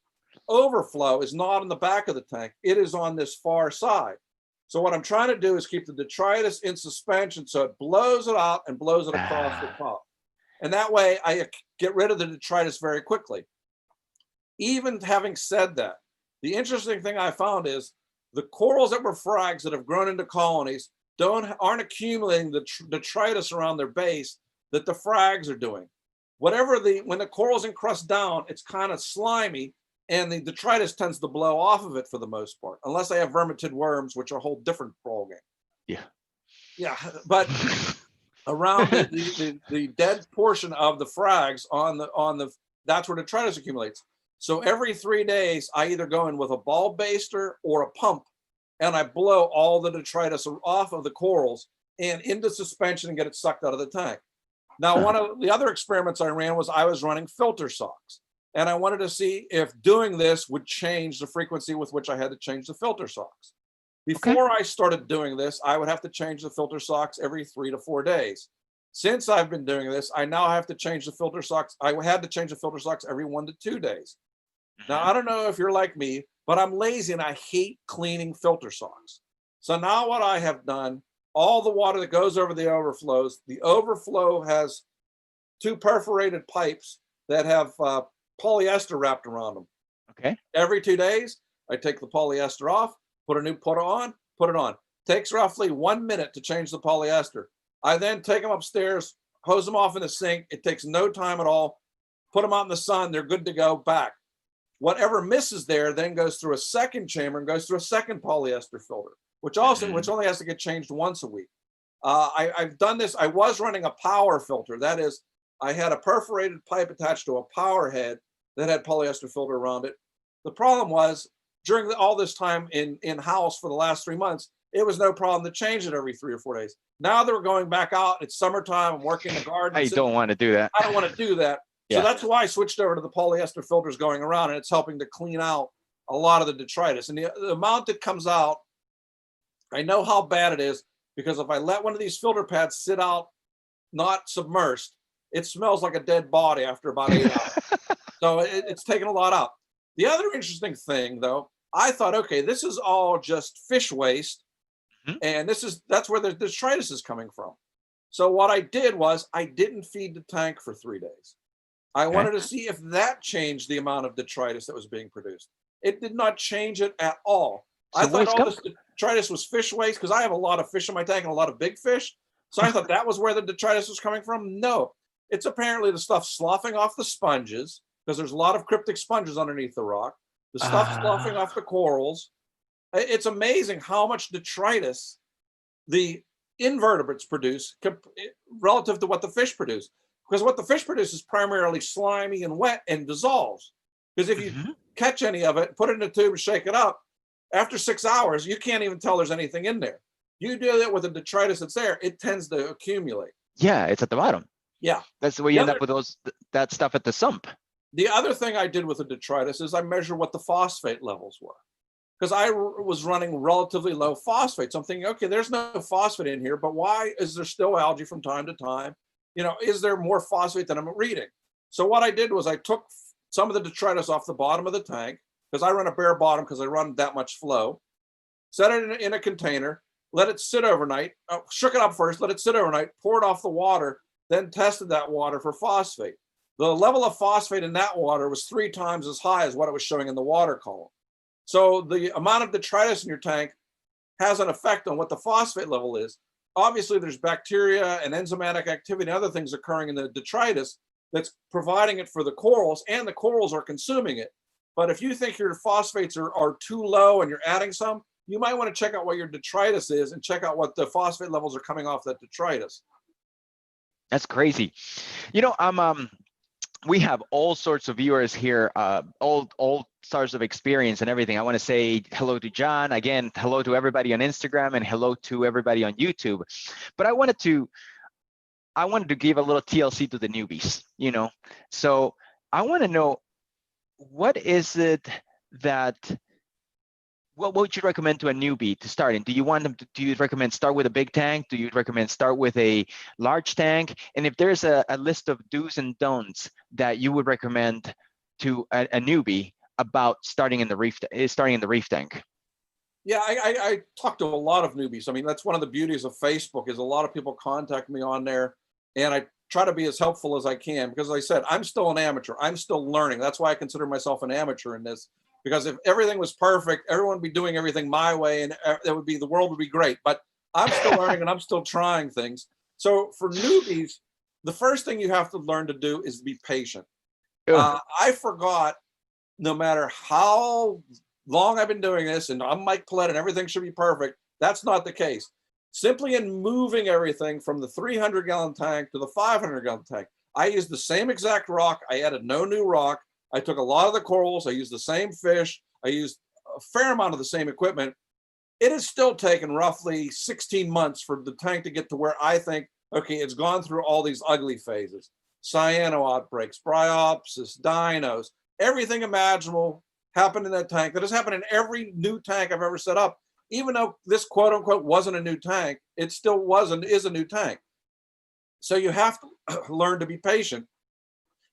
overflow is not on the back of the tank. It is on this far side. So what I'm trying to do is keep the detritus in suspension so it blows it out and blows it across the top. And that way I get rid of the detritus very quickly. Even having said that, the interesting thing I found is the corals that were frags that have grown into colonies aren't accumulating the detritus around their base that the frags are doing. When the corals encrust down, it's kind of slimy and the detritus tends to blow off of it for the most part, unless they have vermitid worms, which are a whole different ballgame. Yeah, but around the dead portion of the frags that's where detritus accumulates. So every 3 days, I either go in with a ball baster or a pump, and I blow all the detritus off of the corals and into suspension and get it sucked out of the tank. Now, one of the other experiments I ran was I was running filter socks. And I wanted to see if doing this would change the frequency with which I had to change the filter socks. Before I started doing this, I would have to change the filter socks every 3 to 4 days. Since I've been doing this, I now have to change the filter socks. I had to change the filter socks every 1 to 2 days. Now, I don't know if you're like me, but I'm lazy and I hate cleaning filter socks. So now what I have done, all the water that goes over the overflow has 2 perforated pipes that have polyester wrapped around them. Okay. Every 2 days, I take the polyester off, put it on. Takes roughly 1 minute to change the polyester. I then take them upstairs, hose them off in the sink. It takes no time at all. Put them out in the sun. They're good to go back. Whatever misses there then goes through a second chamber and goes through a second polyester filter, which only has to get changed once a week. I've done this. I was running a power filter. That is, I had a perforated pipe attached to a power head that had polyester filter around it. The problem was during all this time in-house for the last 3 months, it was no problem to change it every 3 or 4 days. Now that we're going back out, it's summertime, I'm working in the garden. I don't want to do that. I don't want to do that. Yeah. So that's why I switched over to the polyester filters going around, and it's helping to clean out a lot of the detritus. And the amount that comes out, I know how bad it is, because if I let one of these filter pads sit out not submersed, it smells like a dead body after about 8 hours. So it's taken a lot out. The other interesting thing, though, I thought, okay, this is all just fish waste, and that's where the detritus is coming from. So what I did was I didn't feed the tank for 3 days. I wanted to see if that changed the amount of detritus that was being produced. It did not change it at all. So I thought all this detritus was fish waste because I have a lot of fish in my tank and a lot of big fish. So I thought that was where the detritus was coming from. No, it's apparently the stuff sloughing off the sponges, because there's a lot of cryptic sponges underneath the rock. The stuff sloughing off the corals. It's amazing how much detritus the invertebrates produce relative to what the fish produce. Because what the fish produce is primarily slimy and wet and dissolves. Because if you catch any of it, put it in a tube and shake it up, after 6 hours, you can't even tell there's anything in there. You do that with the detritus that's there, it tends to accumulate. Yeah, it's at the bottom. Yeah. That's the way you end up with that stuff at the sump. The other thing I did with the detritus is I measured what the phosphate levels were. Because I was running relatively low phosphate. So I'm thinking, okay, there's no phosphate in here, but why is there still algae from time to time? Is there more phosphate than I'm reading? So what I did was I took some of the detritus off the bottom of the tank, because I run a bare bottom because I run that much flow, set it in a container, let it sit overnight, shook it up first, let it sit overnight, poured off the water, then tested that water for phosphate. The level of phosphate in that water was 3 times as high as what it was showing in the water column. So the amount of detritus in your tank has an effect on what the phosphate level is. Obviously, there's bacteria and enzymatic activity and other things occurring in the detritus that's providing it for the corals, and the corals are consuming it. But if you think your phosphates are too low and you're adding some, you might want to check out what your detritus is and check out what the phosphate levels are coming off that detritus. That's crazy. We have all sorts of viewers here, all sorts of experience and everything. I want to say hello to John, again, hello to everybody on Instagram, and hello to everybody on YouTube. But I wanted to give a little TLC to the newbies, So I want to know, what is it that, what would you recommend to a newbie to start in? Do you recommend start with a big tank? Do you recommend start with a large tank? And if there's a list of do's and don'ts that you would recommend to a newbie about starting in the reef tank? Yeah, I talk to a lot of newbies. I mean, that's one of the beauties of Facebook, is a lot of people contact me on there, and I try to be as helpful as I can, because as I said, I'm still an amateur. I'm still learning. That's why I consider myself an amateur in this. Because if everything was perfect, everyone would be doing everything my way, and the world would be great. But I'm still learning and I'm still trying things. So for newbies, the first thing you have to learn to do is be patient. I forgot, no matter how long I've been doing this, and I'm Mike Paletta and everything should be perfect, that's not the case. Simply in moving everything from the 300-gallon tank to the 500-gallon tank, I used the same exact rock. I added no new rock. I took a lot of the corals. I used the same fish. I used a fair amount of the same equipment. It has still taken roughly 16 months for the tank to get to where I think, okay, it's gone through all these ugly phases. Cyano outbreaks, bryopsis, dinos, everything imaginable happened in that tank. That has happened in every new tank I've ever set up. Even though this quote unquote wasn't a new tank, it still is a new tank. So you have to learn to be patient.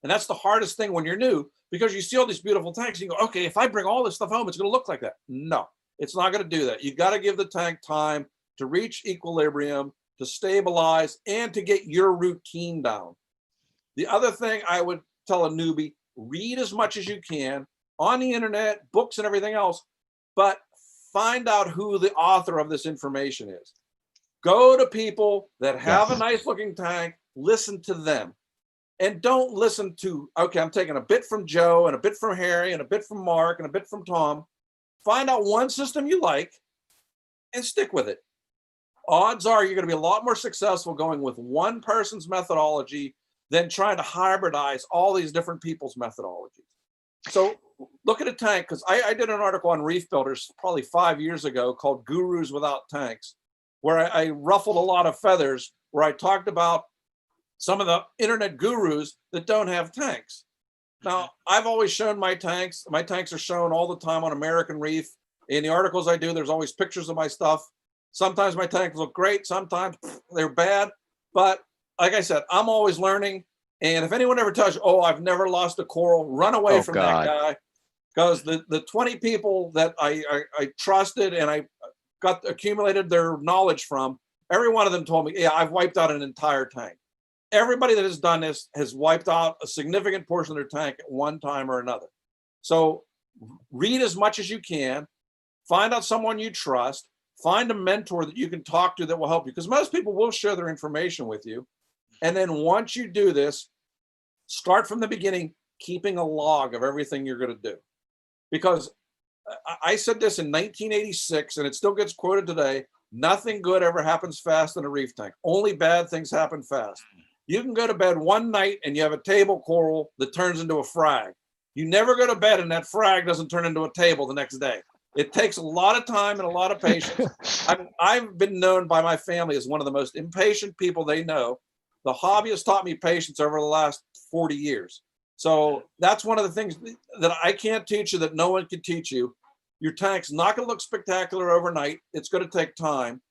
And that's the hardest thing when you're new, because you see all these beautiful tanks and you go, okay, if I bring all this stuff home, it's going to look like that. No, it's not going to do that. You got to give the tank time to reach equilibrium, to stabilize, and to get your routine down. The other thing I would tell a newbie, read as much as you can on the internet, books and everything else, but find out who the author of this information is. Go to people that have a nice looking tank, listen to them. And don't listen to, okay, I'm taking a bit from Joe and a bit from Harry and a bit from Mark and a bit from Tom. Find out one system you like and stick with it. Odds are you're going to be a lot more successful going with one person's methodology than trying to hybridize all these different people's methodologies. So look at a tank, because I did an article on reef builders probably 5 years ago called Gurus Without Tanks, where I ruffled a lot of feathers, where I talked about some of the internet gurus that don't have tanks. Now, I've always shown my tanks. My tanks are shown all the time on American Reef. In the articles I do, there's always pictures of my stuff. Sometimes my tanks look great, sometimes they're bad. But like I said, I'm always learning. And if anyone ever tells you, oh, I've never lost a coral, run away from that guy. Because the 20 people that I trusted and I got accumulated their knowledge from, every one of them told me, yeah, I've wiped out an entire tank. Everybody that has done this has wiped out a significant portion of their tank at one time or another. So read as much as you can, find out someone you trust, find a mentor that you can talk to that will help you, because most people will share their information with you. And then once you do this, start from the beginning, keeping a log of everything you're going to do. Because I said this in 1986, and it still gets quoted today, nothing good ever happens fast in a reef tank. Only bad things happen fast. You can go to bed one night and you have a table coral that turns into a frag. You never go to bed and that frag doesn't turn into a table the next day. It takes a lot of time and a lot of patience. I've been known by my family as one of the most impatient people they know. The hobby has taught me patience over the last 40 years. So that's one of the things that I can't teach you that no one can teach you. Your tank's not going to look spectacular overnight. It's going to take time.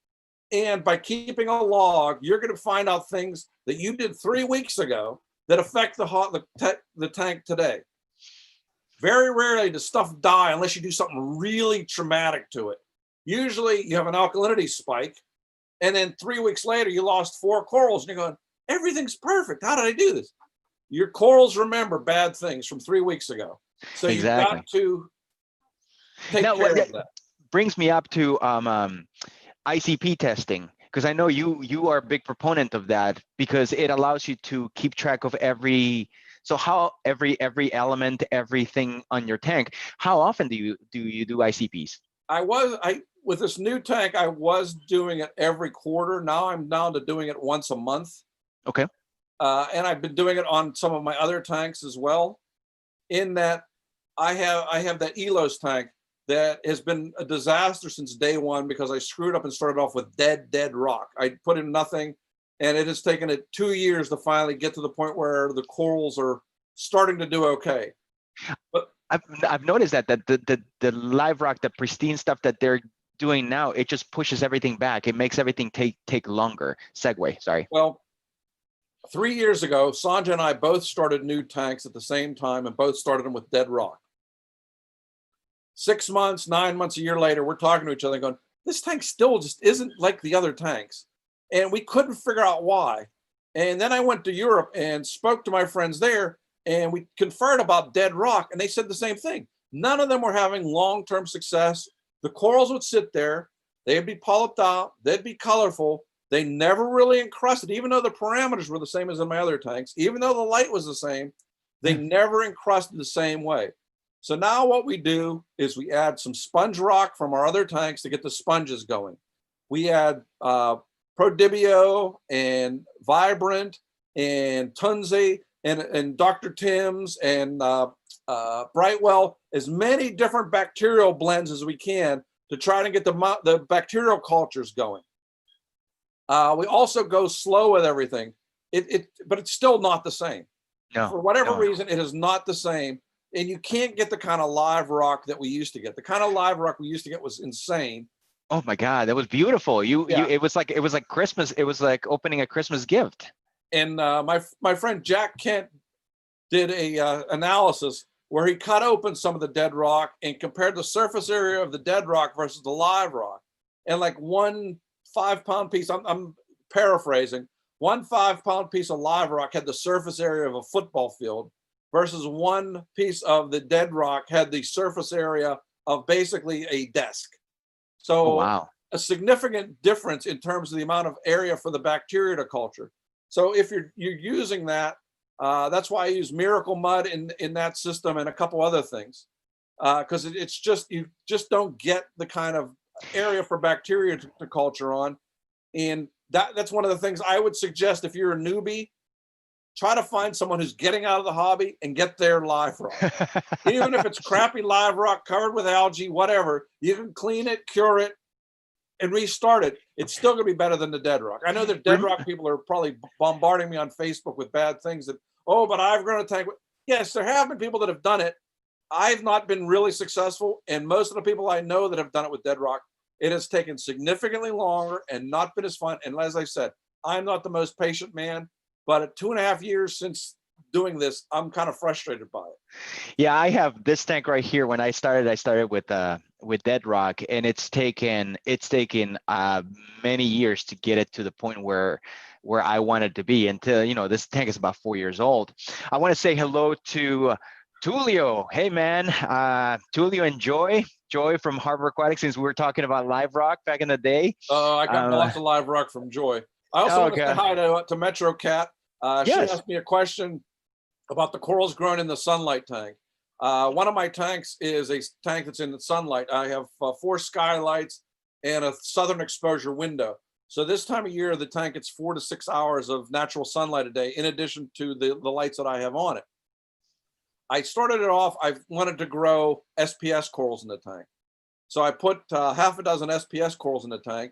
And by keeping a log, you're going to find out things that you did 3 weeks ago that affect the tank today. Very rarely does stuff die unless you do something really traumatic to it. Usually you have an alkalinity spike, and then 3 weeks later you lost 4 corals, and you're going, everything's perfect. How did I do this? Your corals remember bad things from 3 weeks ago. So Exactly. you've got to take Now, care of that. Brings me up to ICP testing, because I know you are a big proponent of that, because it allows you to keep track of every element, everything on your tank. How often do you do ICPs? With this new tank, I was doing it every quarter. Now I'm down to doing it once a month. Okay. And I've been doing it on some of my other tanks as well. In that, I have that Elos tank that has been a disaster since day one, because I screwed up and started off with dead rock. I put in nothing, and it has taken it 2 years to finally get to the point where the corals are starting to do okay. But I've noticed that the live rock, the pristine stuff that they're doing now, it just pushes everything back. It makes everything take longer. Segue, sorry. Well, 3 years ago, Sanja and I both started new tanks at the same time, and both started them with dead rock. 6 months, 9 months, a year later, we're talking to each other going, this tank still just isn't like the other tanks. And we couldn't figure out why. And then I went to Europe and spoke to my friends there, and we conferred about dead rock, and they said the same thing. None of them were having long-term success. The corals would sit there, they'd be polyped out, they'd be colorful. They never really encrusted, even though the parameters were the same as in my other tanks, even though the light was the same, they never encrusted the same way. So now what we do is we add some sponge rock from our other tanks to get the sponges going. We add Prodibio and Vibrant and Tunzi and Dr. Tim's and Brightwell, as many different bacterial blends as we can to try to get the bacterial cultures going. We also go slow with everything, but it's still not the same. No, for whatever reason, it is not the same. And you can't get the kind of live rock that we used to get. The kind of live rock we used to get was insane. Oh my God, that was beautiful. It was like Christmas. It was like opening a Christmas gift. And my friend Jack Kent did a analysis where he cut open some of the dead rock and compared the surface area of the dead rock versus the live rock. And like 1 5-pound piece, I'm paraphrasing, 1 5-pound piece of live rock had the surface area of a football field, versus 1 piece of the dead rock had the surface area of basically a desk. So wow. A significant difference in terms of the amount of area for the bacteria to culture. So if you're using that, that's why I use Miracle Mud in that system and a couple other things, because it's just, you just don't get the kind of area for bacteria to culture on. And that's one of the things I would suggest if you're a newbie. try to find someone who's getting out of the hobby and get their live rock. Even if it's crappy live rock covered with algae, whatever, you can clean it, cure it, and restart it. It's still going to be better than the dead rock. I know that dead rock people are probably bombarding me on Facebook with bad things that, oh, but I've grown a tank. Yes, there have been people that have done it. I've not been really successful. And most of the people I know that have done it with dead rock, it has taken significantly longer and not been as fun. And as I said, I'm not the most patient man, but at 2.5 years since doing this, I'm kind of frustrated by it. Yeah, I have this tank right here. When I started with dead rock, and it's taken many years to get it to the point where I wanted to be. Until, you know, this tank is about 4 years old. I want to say hello to Tulio. Hey man, Tulio and Joy from Harbor Aquatics, since we were talking about live rock back in the day. I got lots of live rock from Joy. I also want to say hi to Metro Cat. She asked me a question about the corals grown in the sunlight tank. One of my tanks is a tank that's in the sunlight. I have 4 skylights and a southern exposure window. So this time of year, the tank gets 4 to 6 hours of natural sunlight a day, in addition to the lights that I have on it. I started it off, I wanted to grow SPS corals in the tank. So I put half a dozen SPS corals in the tank.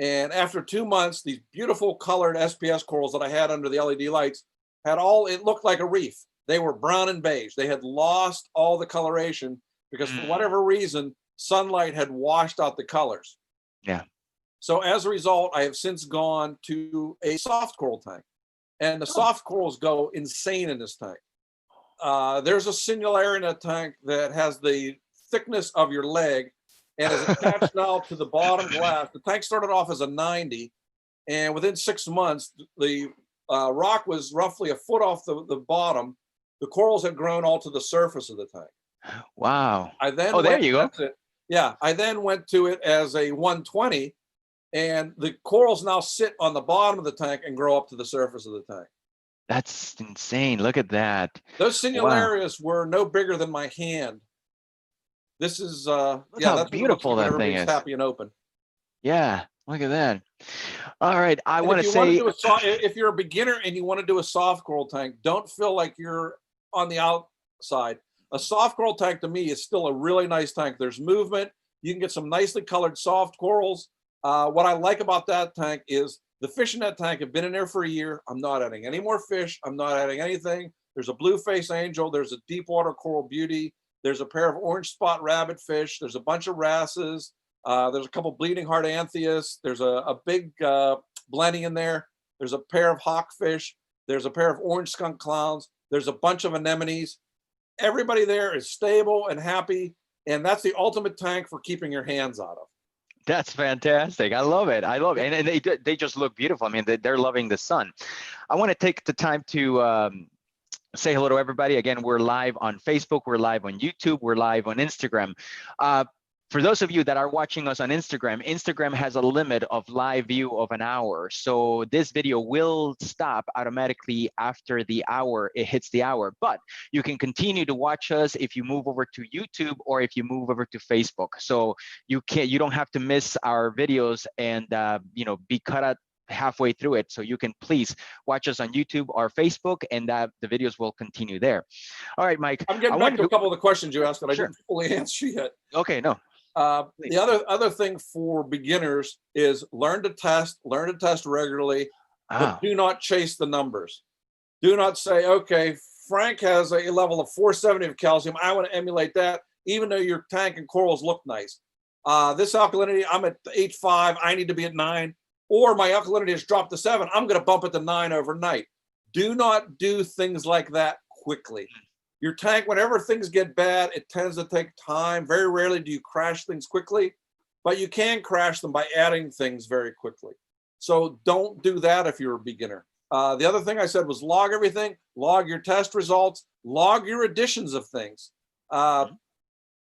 And after 2 months, these beautiful colored SPS corals that I had under the LED lights it looked like a reef. They were brown and beige. They had lost all the coloration because for whatever reason, sunlight had washed out the colors. Yeah. So as a result, I have since gone to a soft coral tank, and the soft corals go insane in this tank. There's a singularity in a tank that has the thickness of your leg and is attached now to the bottom glass. The tank started off as a 90, and within 6 months, the rock was roughly 1 foot off the bottom. The corals had grown all to the surface of the tank. Wow. There you go. Yeah, I then went to it as a 120, and the corals now sit on the bottom of the tank and grow up to the surface of the tank. That's insane. Look at that. Those sinularias were no bigger than my hand. This is that's beautiful that thing is. Happy and open. Yeah, look at that. All right, I want to say, if you're a beginner and you want to do a soft coral tank, don't feel like you're on the outside. A soft coral tank to me is still a really nice tank. There's movement. You can get some nicely colored soft corals. What I like about that tank is the fish in that tank have been in there for a year. I'm not adding any more fish. I'm not adding anything. There's a blue face angel. There's a deep water coral beauty. There's a pair of orange spot rabbit fish. There's a bunch of wrasses. There's a couple bleeding heart anthias. There's a big blenny in there. There's a pair of hawkfish. There's a pair of orange skunk clowns. There's a bunch of anemones. Everybody there is stable and happy. And that's the ultimate tank for keeping your hands out of. That's fantastic. I love it. I love it. And they just look beautiful. I mean, they're loving the sun. I want to take the time to say hello to everybody. Again, we're live on Facebook. We're live on YouTube. We're live on Instagram. For those of you that are watching us on Instagram, Instagram has a limit of live view of an hour. So this video will stop automatically after the hour, it hits the hour. But you can continue to watch us if you move over to YouTube or if you move over to Facebook. So you don't have to miss our videos and be cut out halfway through it. So you can please watch us on YouTube or Facebook, and the videos will continue there. All right, Mike. I'm getting back to a couple of the questions you asked that I didn't fully answer yet. Okay, no. The other thing for beginners is learn to test regularly, but do not chase the numbers. Do not say, okay, Frank has a level of 470 of calcium. I want to emulate that, even though your tank and corals look nice. This alkalinity, I'm at 8.5. I need to be at 9. Or my alkalinity has dropped to 7. I'm going to bump it to 9 overnight. Do not do things like that quickly. Your tank, whenever things get bad, it tends to take time. Very rarely do you crash things quickly, but you can crash them by adding things very quickly. So don't do that if you're a beginner. The other thing I said was log everything, log your test results, log your additions of things.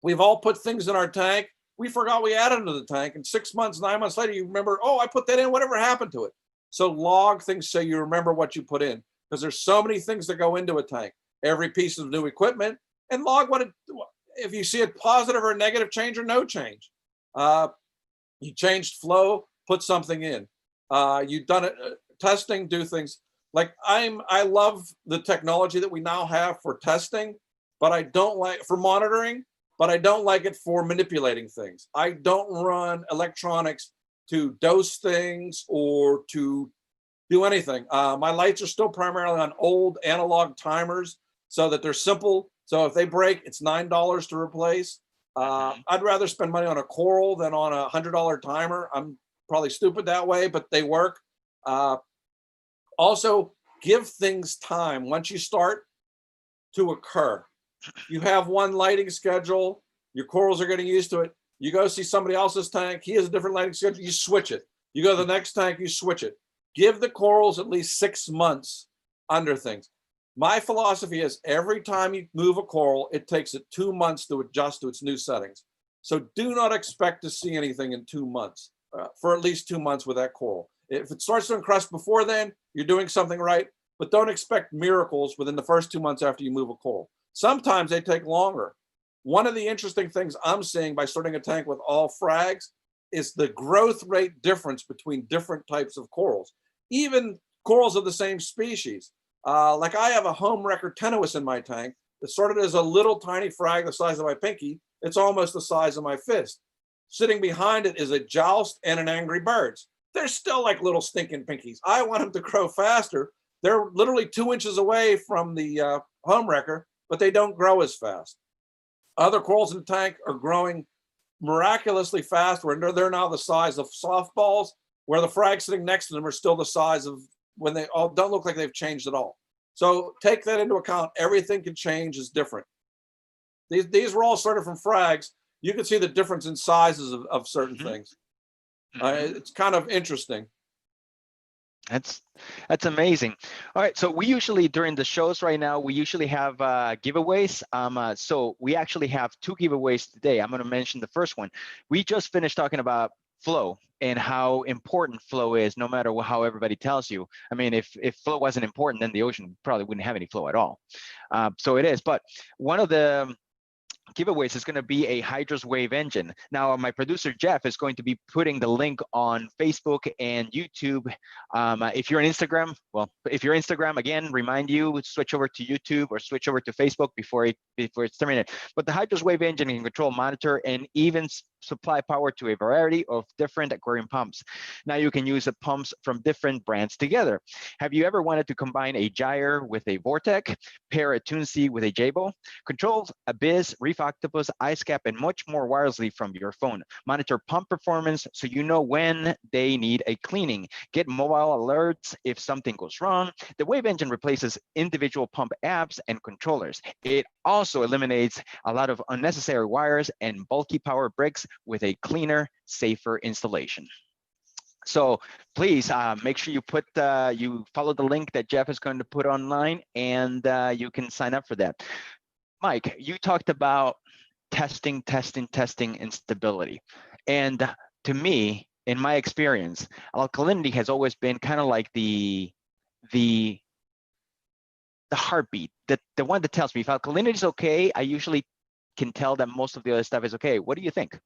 We've all put things in our tank. We forgot we added to the tank, and 6 months, 9 months later, you remember, oh, I put that in, whatever happened to it? So log things so you remember what you put in, because there's so many things that go into a tank. Every piece of new equipment, and log if you see a positive or negative change or no change. You changed flow, put something in. You've done it, testing, do things. like I love the technology that we now have for testing, but I don't like for monitoring, but I don't like it for manipulating things. I don't run electronics to dose things or to do anything. My lights are still primarily on old analog timers so that they're simple. So if they break, it's $9 to replace. I'd rather spend money on a Coral than on a $100 timer. I'm probably stupid that way, but they work. Also, give things time once you start to occur. You have one lighting schedule, your corals are getting used to it. You go see somebody else's tank, he has a different lighting schedule, you switch it. You go to the next tank, you switch it. Give the corals at least 6 months under things. My philosophy is every time you move a coral, it takes it 2 months to adjust to its new settings. So do not expect to see anything in 2 months, for at least 2 months with that coral. If it starts to encrust before then, you're doing something right, but don't expect miracles within the first 2 months after you move a coral. Sometimes they take longer. One of the interesting things I'm seeing by starting a tank with all frags is the growth rate difference between different types of corals, even corals of the same species. Like I have a home wrecker tenuous in my tank that started as a little tiny frag the size of my pinky. It's almost the size of my fist. Sitting behind it is a joust and an angry birds. They're still like little stinking pinkies. I want them to grow faster. They're literally 2 inches away from the home wrecker, but they don't grow as fast. Other corals in the tank are growing miraculously fast, where they're now the size of softballs, where the frags sitting next to them are still the size of when they all don't look like they've changed at all. So take that into account. Everything can change, is different. These were all started from frags. You can see the difference in sizes of certain things. It's kind of interesting. That's amazing. All right, so we usually during the shows right now we usually have giveaways. So we actually have 2 giveaways today. I'm going to mention the first one. We just finished talking about flow and how important flow is, no matter how everybody tells you. I mean, if flow wasn't important, then the ocean probably wouldn't have any flow at all. So it is. But one of the giveaways is going to be a Hydros WaveEngine. Now, my producer Jeff is going to be putting the link on Facebook and YouTube. If you're on Instagram, well, if you're Instagram, again, remind you switch over to YouTube or switch over to Facebook before it's terminated. But the Hydros WaveEngine can control, monitor, and even supply power to a variety of different aquarium pumps. Now you can use the pumps from different brands together. Have you ever wanted to combine a gyre with a Vortec, pair a Tunsi with a Jabo, control Abyss, Reef Octopus, Ice Cap, and much more wirelessly from your phone? Monitor pump performance so you know when they need a cleaning. Get mobile alerts if something goes wrong. The WaveEngine replaces individual pump apps and controllers. It also eliminates a lot of unnecessary wires and bulky power bricks with a cleaner, safer installation. So please make sure you follow the link that Jeff is going to put online, and you can sign up for that. Mike, you talked about testing, and stability. And to me, in my experience, alkalinity has always been kind of like the heartbeat, the one that tells me if alkalinity is okay, I usually can tell that most of the other stuff is okay. What do you think?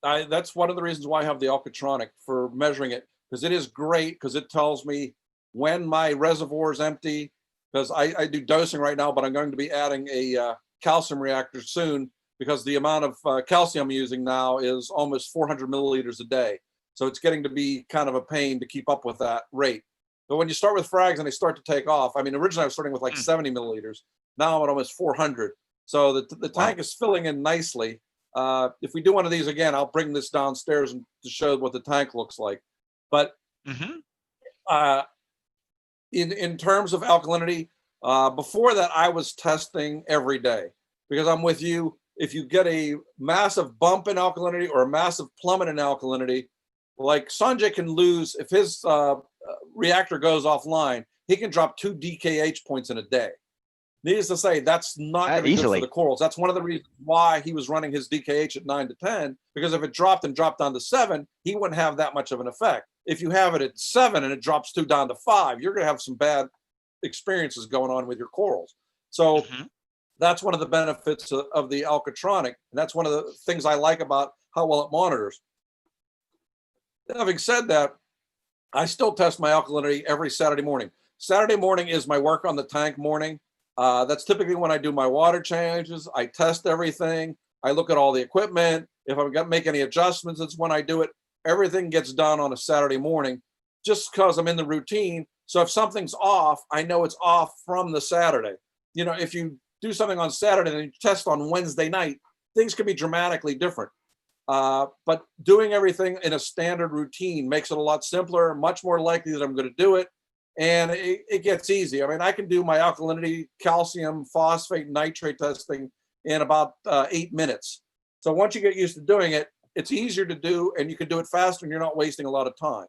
That's one of the reasons why I have the Alkatronic for measuring it, because it is great, because it tells me when my reservoir is empty, because I do dosing right now, but I'm going to be adding a calcium reactor soon, because the amount of calcium I'm using now is almost 400 milliliters a day. So it's getting to be kind of a pain to keep up with that rate. But when you start with frags and they start to take off, I mean, originally I was starting with like 70 milliliters. Now I'm at almost 400. So the tank is filling in nicely. If we do one of these again, I'll bring this downstairs to show what the tank looks like. But in terms of alkalinity, before that, I was testing every day, because I'm with you. If you get a massive bump in alkalinity or a massive plummet in alkalinity, like Sanjay can lose, if his reactor goes offline, he can drop 2 DKH points in a day. Needless to say, that's not going to be good for the corals. That's one of the reasons why he was running his DKH at 9 to 10, because if it dropped down to 7, he wouldn't have that much of an effect. If you have it at 7 and it drops 2 down to 5, you're going to have some bad experiences going on with your corals. So that's one of the benefits of the Alkatronic, and that's one of the things I like about how well it monitors. Having said that, I still test my alkalinity every Saturday morning. Saturday morning is my work on the tank morning. That's typically when I do my water changes. I test everything. I look at all the equipment. If I've got to make any adjustments, it's when I do it. Everything gets done on a Saturday morning just because I'm in the routine. So if something's off, I know it's off from the Saturday. You know, if you do something on Saturday and you test on Wednesday night, things can be dramatically different. But doing everything in a standard routine makes it a lot simpler, much more likely that I'm going to do it. And it gets easy. I mean, I can do my alkalinity, calcium, phosphate, nitrate testing in about 8 minutes. So once you get used to doing it, it's easier to do and you can do it faster and you're not wasting a lot of time.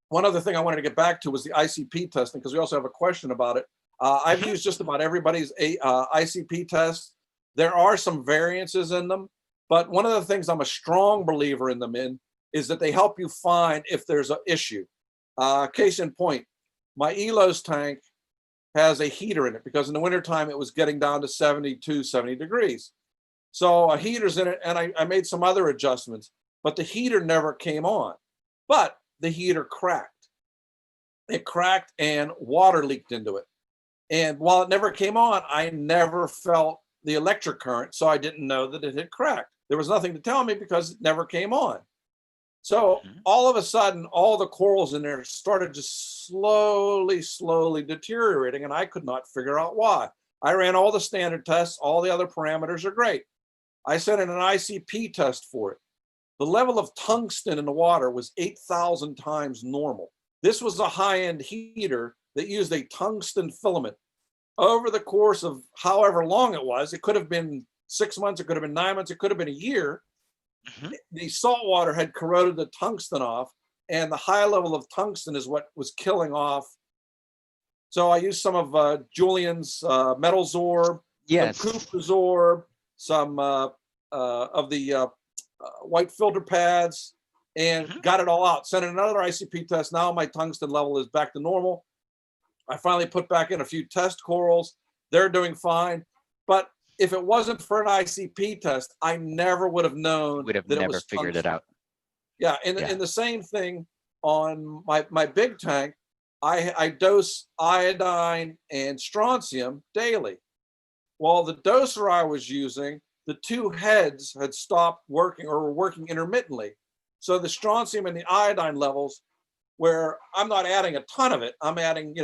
One other thing I wanted to get back to was the ICP testing, because we also have a question about it. I've used just about everybody's ICP tests. There are some variances in them, but one of the things I'm a strong believer in them is that they help you find if there's an issue. Case in point, my Elos tank has a heater in it because in the wintertime it was getting down to 72, 70 degrees. So a heater's in it, and I made some other adjustments, but the heater never came on. But the heater cracked. It cracked and water leaked into it. And while it never came on, I never felt the electric current, so I didn't know that it had cracked. There was nothing to tell me because it never came on. So all of a sudden, all the corals in there started just slowly deteriorating, and I could not figure out why. I ran all the standard tests. All the other parameters are great. I sent in an ICP test for it. The level of tungsten in the water was 8,000 times normal. This was a high-end heater that used a tungsten filament. Over the course of however long it was, it could have been 6 months, it could have been 9 months, it could have been a year. The salt water had corroded the tungsten off, and the high level of tungsten is what was killing off. So I used some of Julian's metal Zorb, some Cooper Zorb, some of the white filter pads, and got it all out. Sent in another ICP test. Now my tungsten level is back to normal. I finally put back in a few test corals. They're doing fine. But if it wasn't for an ICP test, I never would have known that it never was figured tungsten. it out. Yeah, and the same thing on my big tank. I dose iodine and strontium daily. Well, the doser I was using, the two heads had stopped working or were working intermittently. So the strontium and the iodine levels, where I'm not adding a ton of it, I'm adding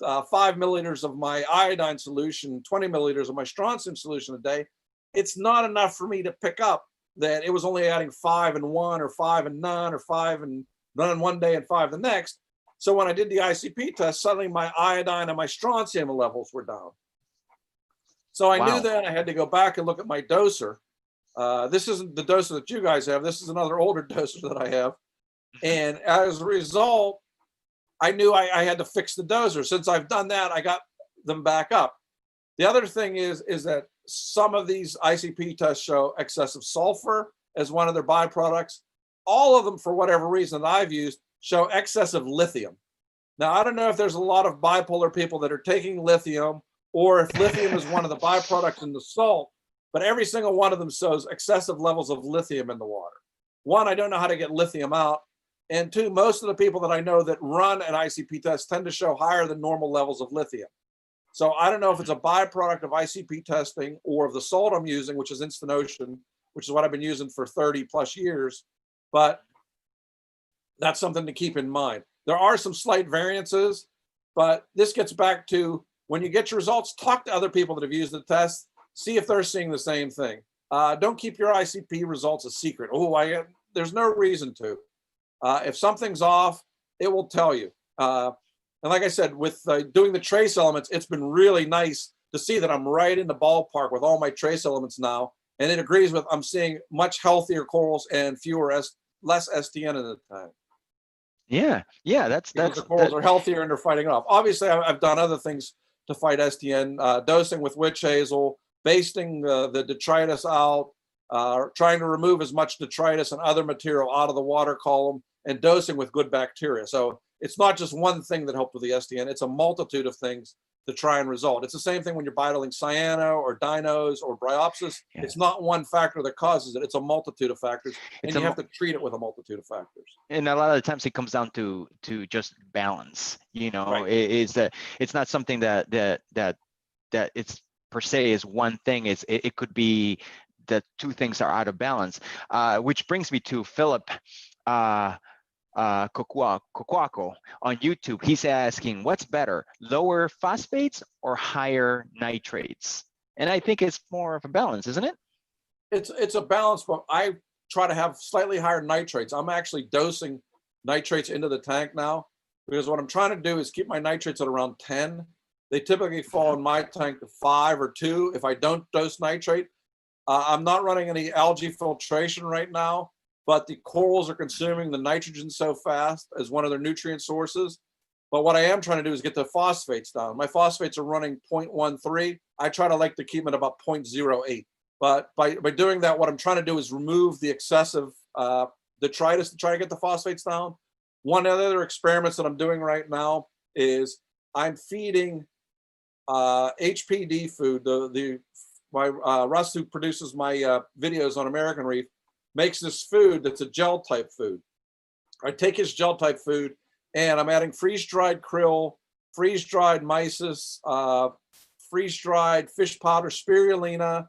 5 milliliters of my iodine solution, 20 milliliters of my strontium solution a day. It's not enough for me to pick up that it was only adding 5 and 1 or 5 and none or 5 and none one day and 5 the next. So when I did the ICP test, suddenly my iodine and my strontium levels were down. So I knew that I had to go back and look at my doser. This isn't the doser that you guys have. This is another older doser that I have. And as a result, I knew I had to fix the doser. Since I've done that, I got them back up. The other thing is that some of these ICP tests show excessive sulfur as one of their byproducts. All of them, for whatever reason that I've used, show excessive lithium. Now, I don't know if there's a lot of bipolar people that are taking lithium, or if lithium is one of the byproducts in the salt, but every single one of them shows excessive levels of lithium in the water. One, I don't know how to get lithium out. And two, most of the people that I know that run an ICP test tend to show higher than normal levels of lithium. So I don't know if it's a byproduct of ICP testing or of the salt I'm using, which is Instant Ocean, which is what I've been using for 30 plus years, but that's something to keep in mind. There are some slight variances, but this gets back to when you get your results, talk to other people that have used the test, see if they're seeing the same thing. Don't keep your ICP results a secret. There's no reason to. If something's off, it will tell you. And like I said, with doing the trace elements, it's been really nice to see that I'm right in the ballpark with all my trace elements now. And it agrees with, I'm seeing much healthier corals and less STN in the tank. Yeah, that's the corals are healthier and they're fighting it off. Obviously, I've done other things to fight STN, dosing with witch hazel, basting the detritus out, trying to remove as much detritus and other material out of the water column, and dosing with good bacteria. So it's not just one thing that helped with the SDN. It's a multitude of things to try and resolve. It's the same thing when you're bottling cyano or dinos or bryopsis. Yeah. It's not one factor that causes it. It's a multitude of factors, and It's you have to treat it with a multitude of factors. And a lot of the times it comes down to just balance. You know, Right. It's not something that it's per se is one thing. It could be that two things are out of balance. Which brings me to Philip Coquaco on YouTube. He's asking, what's better, lower phosphates or higher nitrates? And I think it's more of a balance, isn't it? It's a balance, but I try to have slightly higher nitrates. I'm actually dosing nitrates into the tank now, because what I'm trying to do is keep my nitrates at around 10. They typically fall in my tank to 5 or 2 if I don't dose nitrate. I'm not running any algae filtration right now, but the corals are consuming the nitrogen so fast as one of their nutrient sources. But what I am trying to do is get the phosphates down. My phosphates are running 0.13. I try to keep them at about 0.08. But by doing that, what I'm trying to do is remove the excessive detritus to try to get the phosphates down. One of the other experiments that I'm doing right now is I'm feeding HPD food. Russ, who produces my videos on American Reef, makes this food that's a gel type food. I take his gel type food and I'm adding freeze-dried krill, freeze-dried mysis, freeze-dried fish powder, spirulina,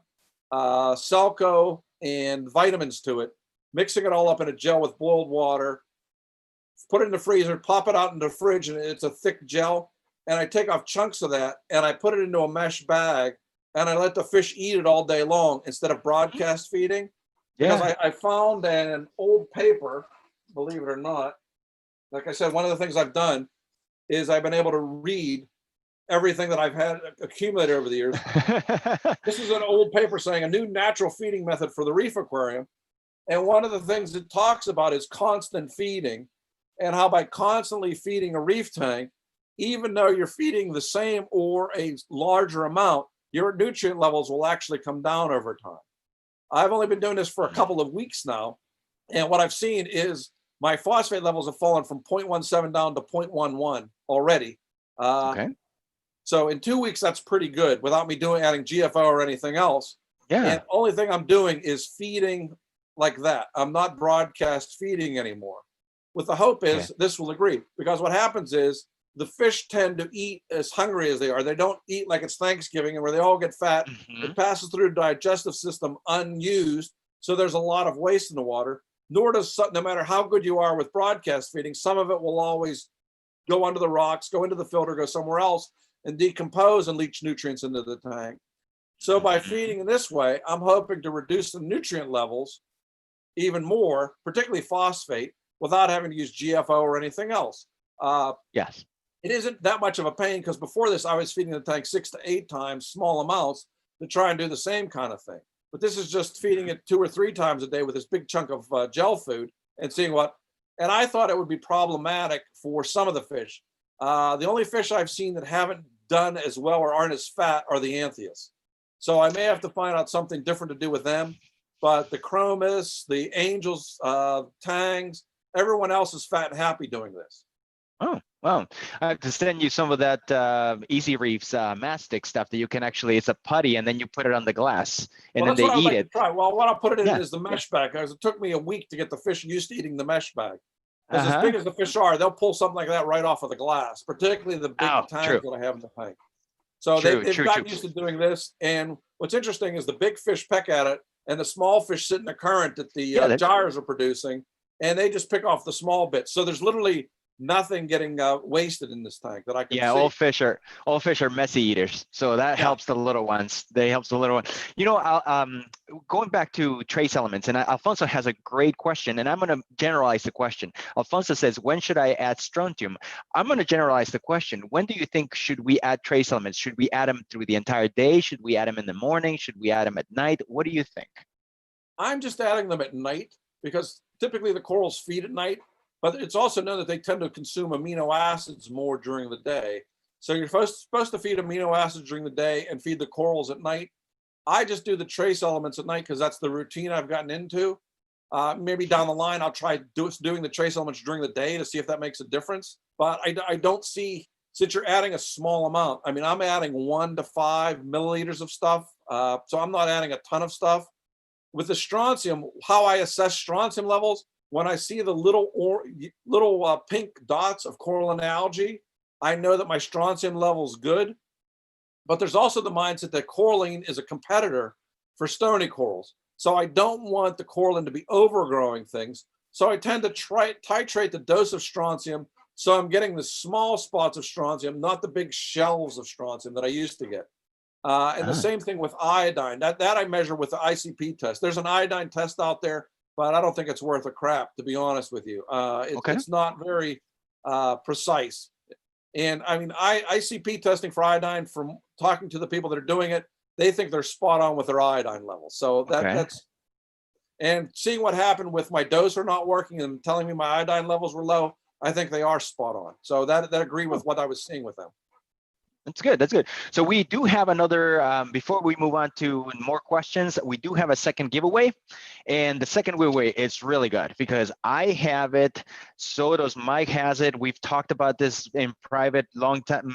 Selco, and vitamins to it, mixing it all up in a gel with boiled water, put it in the freezer, pop it out in the fridge, and it's a thick gel. And I take off chunks of that and I put it into a mesh bag and I let the fish eat it all day long instead of broadcast feeding. Because I found an old paper, believe it or not. Like I said, one of the things I've done is I've been able to read everything that I've had accumulated over the years. This is an old paper saying a new natural feeding method for the reef aquarium. And one of the things it talks about is constant feeding, and how by constantly feeding a reef tank, even though you're feeding the same or a larger amount, your nutrient levels will actually come down over time. I've only been doing this for a couple of weeks now, and what I've seen is my phosphate levels have fallen from 0.17 down to 0.11 already. Okay. So in 2 weeks, that's pretty good without me adding GFO or anything else. Yeah. And the only thing I'm doing is feeding like that. I'm not broadcast feeding anymore. With the hope is this will agree, because what happens is the fish tend to eat as hungry as they are. They don't eat like it's Thanksgiving and where they all get fat. It passes through the digestive system unused. So there's a lot of waste in the water. Nor does, no matter how good you are with broadcast feeding, some of it will always go under the rocks, go into the filter, go somewhere else, and decompose and leach nutrients into the tank. So by feeding in this way, I'm hoping to reduce the nutrient levels even more, particularly phosphate, without having to use GFO or anything else. Yes. It isn't that much of a pain, because before this, I was feeding the tank 6 to 8 times, small amounts, to try and do the same kind of thing. But this is just feeding it 2 or 3 times a day with this big chunk of gel food and seeing what. And I thought it would be problematic for some of the fish. The only fish I've seen that haven't done as well or aren't as fat are the anthias. So I may have to find out something different to do with them. But the chromis, the angels, tangs, everyone else is fat and happy doing this. Oh, well, I have to send you some of that Easy Reefs mastic stuff that you can actually, it's a putty and then you put it on the glass and then they eat it. Try. Well, what I'll put it in is the mesh bag, because it took me a week to get the fish used to eating the mesh bag. Because as big as the fish are, they'll pull something like that right off of the glass, particularly the big tanks that I have in the tank. So they've gotten used to doing this. And what's interesting is the big fish peck at it and the small fish sit in the current that the gyres are producing, and they just pick off the small bits. So there's literally nothing getting wasted in this tank that I can see. All fish are messy eaters, so that helps the little ones. You know, going back to trace elements, and Alfonso has a great question, and I'm going to generalize the question. Alfonso says, when should I add strontium? I'm going to generalize the question. When do you think should we add trace elements? Should we add them through the entire day? Should we add them in the morning? Should we add them at night? What do you think? I'm just adding them at night, because typically the corals feed at night. But it's also known that they tend to consume amino acids more during the day. So you're supposed to feed amino acids during the day and feed the corals at night. I just do the trace elements at night because that's the routine I've gotten into. Maybe down the line, I'll try doing the trace elements during the day to see if that makes a difference. But I don't see, since you're adding a small amount, I mean, I'm adding 1 to 5 milliliters of stuff. So I'm not adding a ton of stuff. With the strontium, how I assess strontium levels, when I see the little pink dots of coral and algae, I know that my strontium level is good. But there's also the mindset that coralline is a competitor for stony corals. So I don't want the coralline to be overgrowing things. So I tend to titrate the dose of strontium, so I'm getting the small spots of strontium, not the big shelves of strontium that I used to get. And the same thing with iodine. That I measure with the ICP test. There's an iodine test out there, but I don't think it's worth a crap, to be honest with you. It's not very precise. And I mean, ICP testing for iodine, from talking to the people that are doing it, they think they're spot on with their iodine levels. So that's, and seeing what happened with my doser not working and telling me my iodine levels were low, I think they are spot on. So that agree with what I was seeing with them. That's good. That's good. So we do have another, before we move on to more questions, we do have a second giveaway. And the second giveaway is really good because I have it. So does Mike has it. We've talked about this in private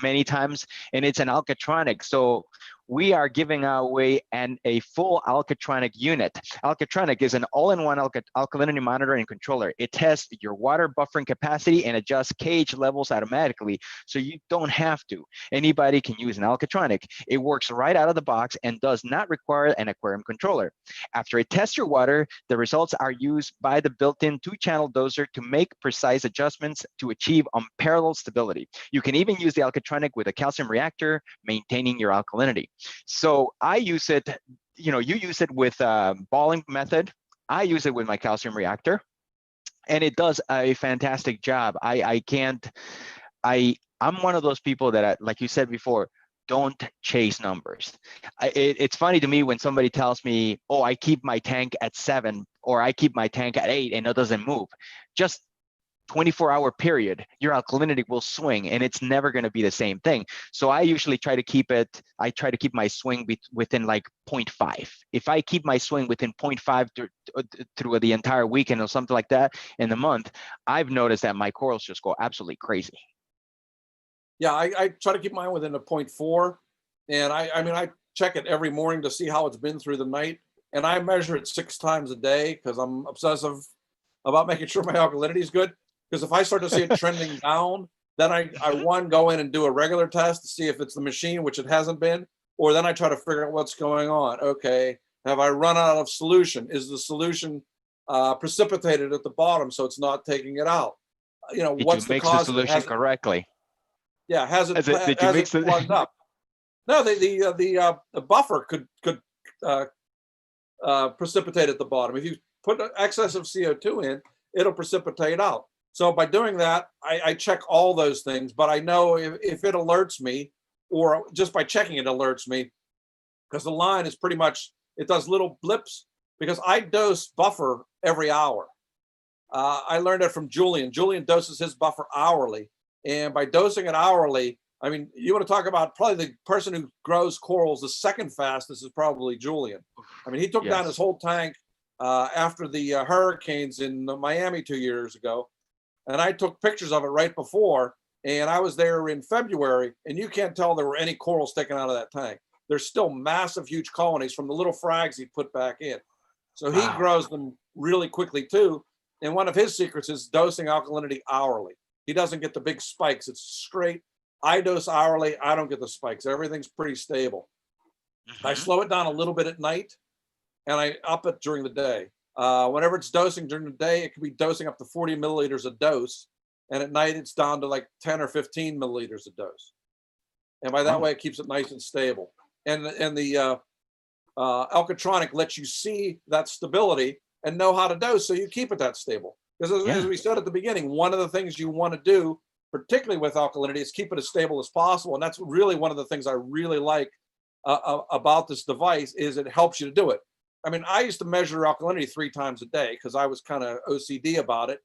many times, and it's an Alkatronic. So we are giving away a full Alkatronic unit. Alkatronic is an all-in-one alkalinity monitor and controller. It tests your water buffering capacity and adjusts pH levels automatically, so you don't have to. Anybody can use an Alkatronic. It works right out of the box and does not require an aquarium controller. After it tests your water, the results are used by the built-in 2-channel doser to make precise adjustments to achieve unparalleled stability. You can even use the Alkatronic with a calcium reactor, maintaining your alkalinity. So I use it, you use it with balling method. I use it with my calcium reactor, and it does a fantastic job. I'm one of those people that, like you said before, don't chase numbers. It's funny to me when somebody tells me, oh, I keep my tank at 7 or I keep my tank at 8 and it doesn't move. Just 24-hour period, your alkalinity will swing, and it's never going to be the same thing. So I usually try to keep my swing within like 0.5. If I keep my swing within 0.5 through the entire weekend or something like that in the month, I've noticed that my corals just go absolutely crazy. Yeah, I try to keep mine within a 0.4. And I mean, I check it every morning to see how it's been through the night. And I measure it 6 times a day because I'm obsessive about making sure my alkalinity is good. Because if I start to see it trending down, then I go in and do a regular test to see if it's the machine, which it hasn't been, or then I try to figure out what's going on. Okay, have I run out of solution? Is the solution precipitated at the bottom so it's not taking it out? What's the cause? Did you mix the solution correctly? Yeah, has it plugged up? No, the buffer could precipitate at the bottom. If you put excess of CO2 in, it'll precipitate out. So by doing that, I check all those things, but I know if it alerts me, or just by checking it alerts me, because the line is pretty much, it does little blips, because I dose buffer every hour. I learned it from Julian. Julian doses his buffer hourly. And by dosing it hourly, I mean, you want to talk about probably the person who grows corals the second fastest is probably Julian. I mean, he took down his whole tank after the hurricanes in Miami 2 years ago. And I took pictures of it right before, and I was there in February, and you can't tell there were any corals sticking out of that tank. There's still massive, huge colonies from the little frags he put back in. So he grows them really quickly too. And one of his secrets is dosing alkalinity hourly. He doesn't get the big spikes. It's straight. I dose hourly. I don't get the spikes. Everything's pretty stable. I slow it down a little bit at night, and I up it during the day. Whenever it's dosing during the day, it could be dosing up to 40 milliliters a dose. And at night, it's down to like 10 or 15 milliliters a dose. And by that way, it keeps it nice and stable. And the Alkatronic lets you see that stability and know how to dose so you keep it that stable. Because as we said at the beginning, one of the things you want to do, particularly with alkalinity, is keep it as stable as possible. And that's really one of the things I really like about this device, is it helps you to do it. I mean, I used to measure alkalinity 3 times a day because I was kind of OCD about it.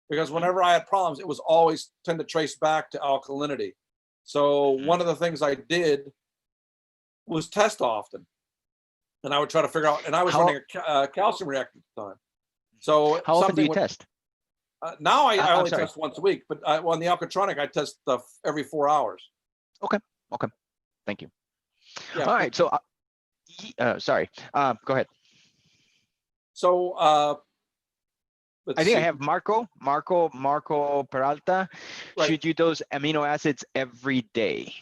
Because whenever I had problems, it was always tend to trace back to alkalinity. So one of the things I did was test often. And I would try to figure out, and I was running a calcium reactor at the time. So How often do you would, test? now I only sorry. test once a week, but on the Alkatronic, I test every 4 hours. Okay. Thank you. Yeah. All right. So, sorry. Go ahead. So I think I have Marco Peralta. Right. Should you dose amino acids every day?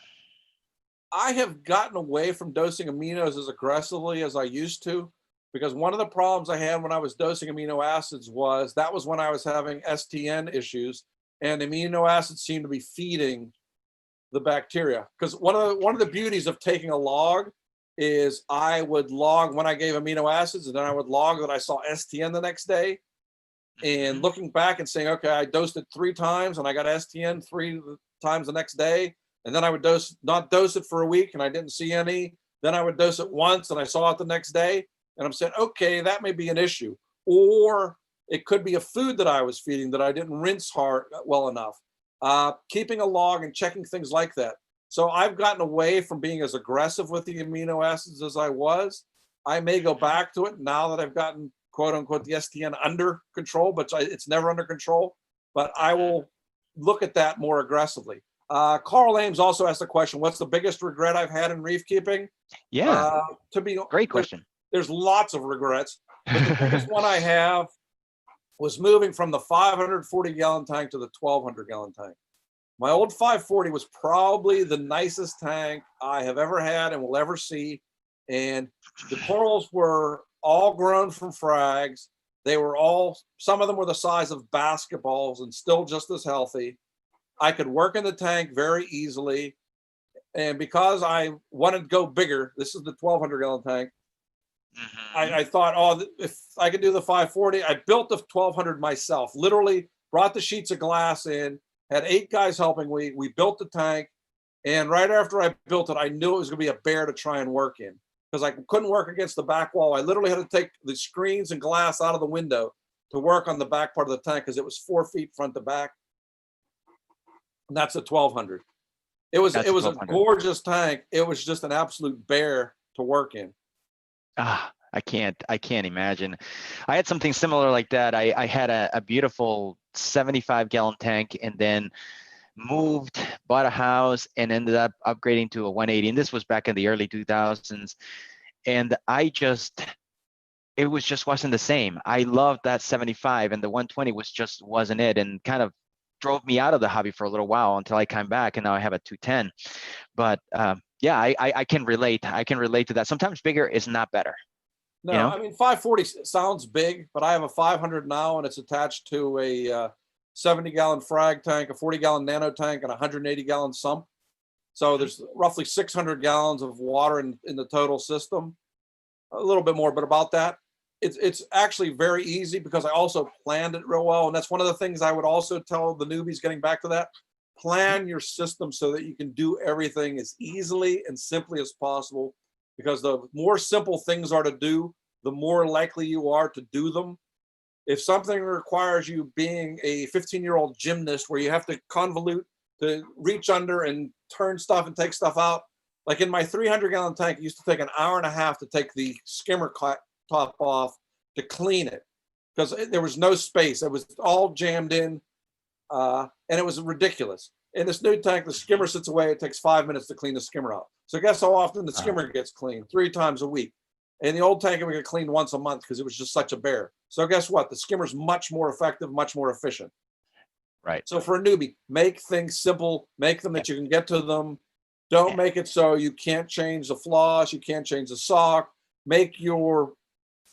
I have gotten away from dosing aminos as aggressively as I used to, because one of the problems I had when I was dosing amino acids was that was when I was having STN issues, and amino acids seemed to be feeding the bacteria. Because one of the beauties of taking a log is I would log when I gave amino acids, and then I would log that I saw STN the next day. And looking back and saying, okay, I dosed it 3 times and I got STN 3 times the next day. And then I would not dose it for a week and I didn't see any. Then I would dose it once and I saw it the next day. And I'm saying, okay, that may be an issue. Or it could be a food that I was feeding that I didn't rinse well enough. Keeping a log and checking things like that. So I've gotten away from being as aggressive with the amino acids as I was. I may go back to it now that I've gotten quote unquote the STN under control, but it's never under control. But I will look at that more aggressively. Carl Ames also asked the question, what's the biggest regret I've had in reef keeping? Yeah. Great question. There's lots of regrets, but the biggest one I have was moving from the 540 gallon tank to the 1200 gallon tank. My old 540 was probably the nicest tank I have ever had and will ever see. And the corals were all grown from frags. They were some of them were the size of basketballs and still just as healthy. I could work in the tank very easily. And because I wanted to go bigger, this is the 1200 gallon tank. I thought, oh, if I could do the 540, I built the 1200 myself, literally brought the sheets of glass in, had 8 guys helping me. We built the tank. And right after I built it, I knew it was going to be a bear to try and work in, because I couldn't work against the back wall. I literally had to take the screens and glass out of the window to work on the back part of the tank because it was 4 feet front to back. And that's a 1200. It was a gorgeous tank. It was just an absolute bear to work in. I can't imagine. I had something similar like that. I had a beautiful 75 gallon tank and then bought a house and ended up upgrading to a 180. And this was back in the early 2000s. And it just wasn't the same. I loved that 75 and the 120 wasn't it, and kind of drove me out of the hobby for a little while until I came back, and now I have a 210. But yeah, I can relate. I can relate to that. Sometimes bigger is not better. No, you know? I mean, 540 sounds big, but I have a 500 now and it's attached to a 70 gallon frag tank, a 40 gallon nano tank, and a 180 gallon sump. So there's roughly 600 gallons of water in the total system, a little bit more, but about that. It's actually very easy because I also planned it real well. And that's one of the things I would also tell the newbies, getting back to that, plan your system so that you can do everything as easily and simply as possible, because the more simple things are to do, the more likely you are to do them. If something requires you being a 15-year-old gymnast where you have to convolute to reach under and turn stuff and take stuff out, like in my 300 gallon tank, it used to take an hour and a half to take the skimmer top off to clean it because there was no space. It was all jammed in and it was ridiculous. In this new tank, the skimmer sits away. It takes 5 minutes to clean the skimmer out. So guess how often the skimmer gets cleaned? 3 times a week. In the old tank, we get cleaned once a month because it was just such a bear. So guess what? The skimmer's much more effective, much more efficient. Right. So for a newbie, make things simple, make them that you can get to them. Don't make it so you can't change the floss, you can't change the sock. Make your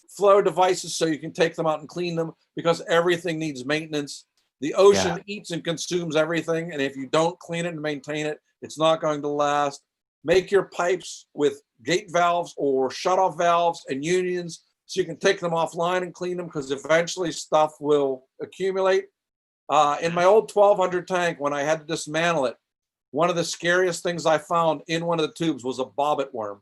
flow devices so you can take them out and clean them, because everything needs maintenance. The ocean eats and consumes everything. And if you don't clean it and maintain it, it's not going to last. Make your pipes with gate valves or shutoff valves and unions so you can take them offline and clean them, because eventually stuff will accumulate. In my old 1200 tank, when I had to dismantle it, one of the scariest things I found in one of the tubes was a bobbit worm.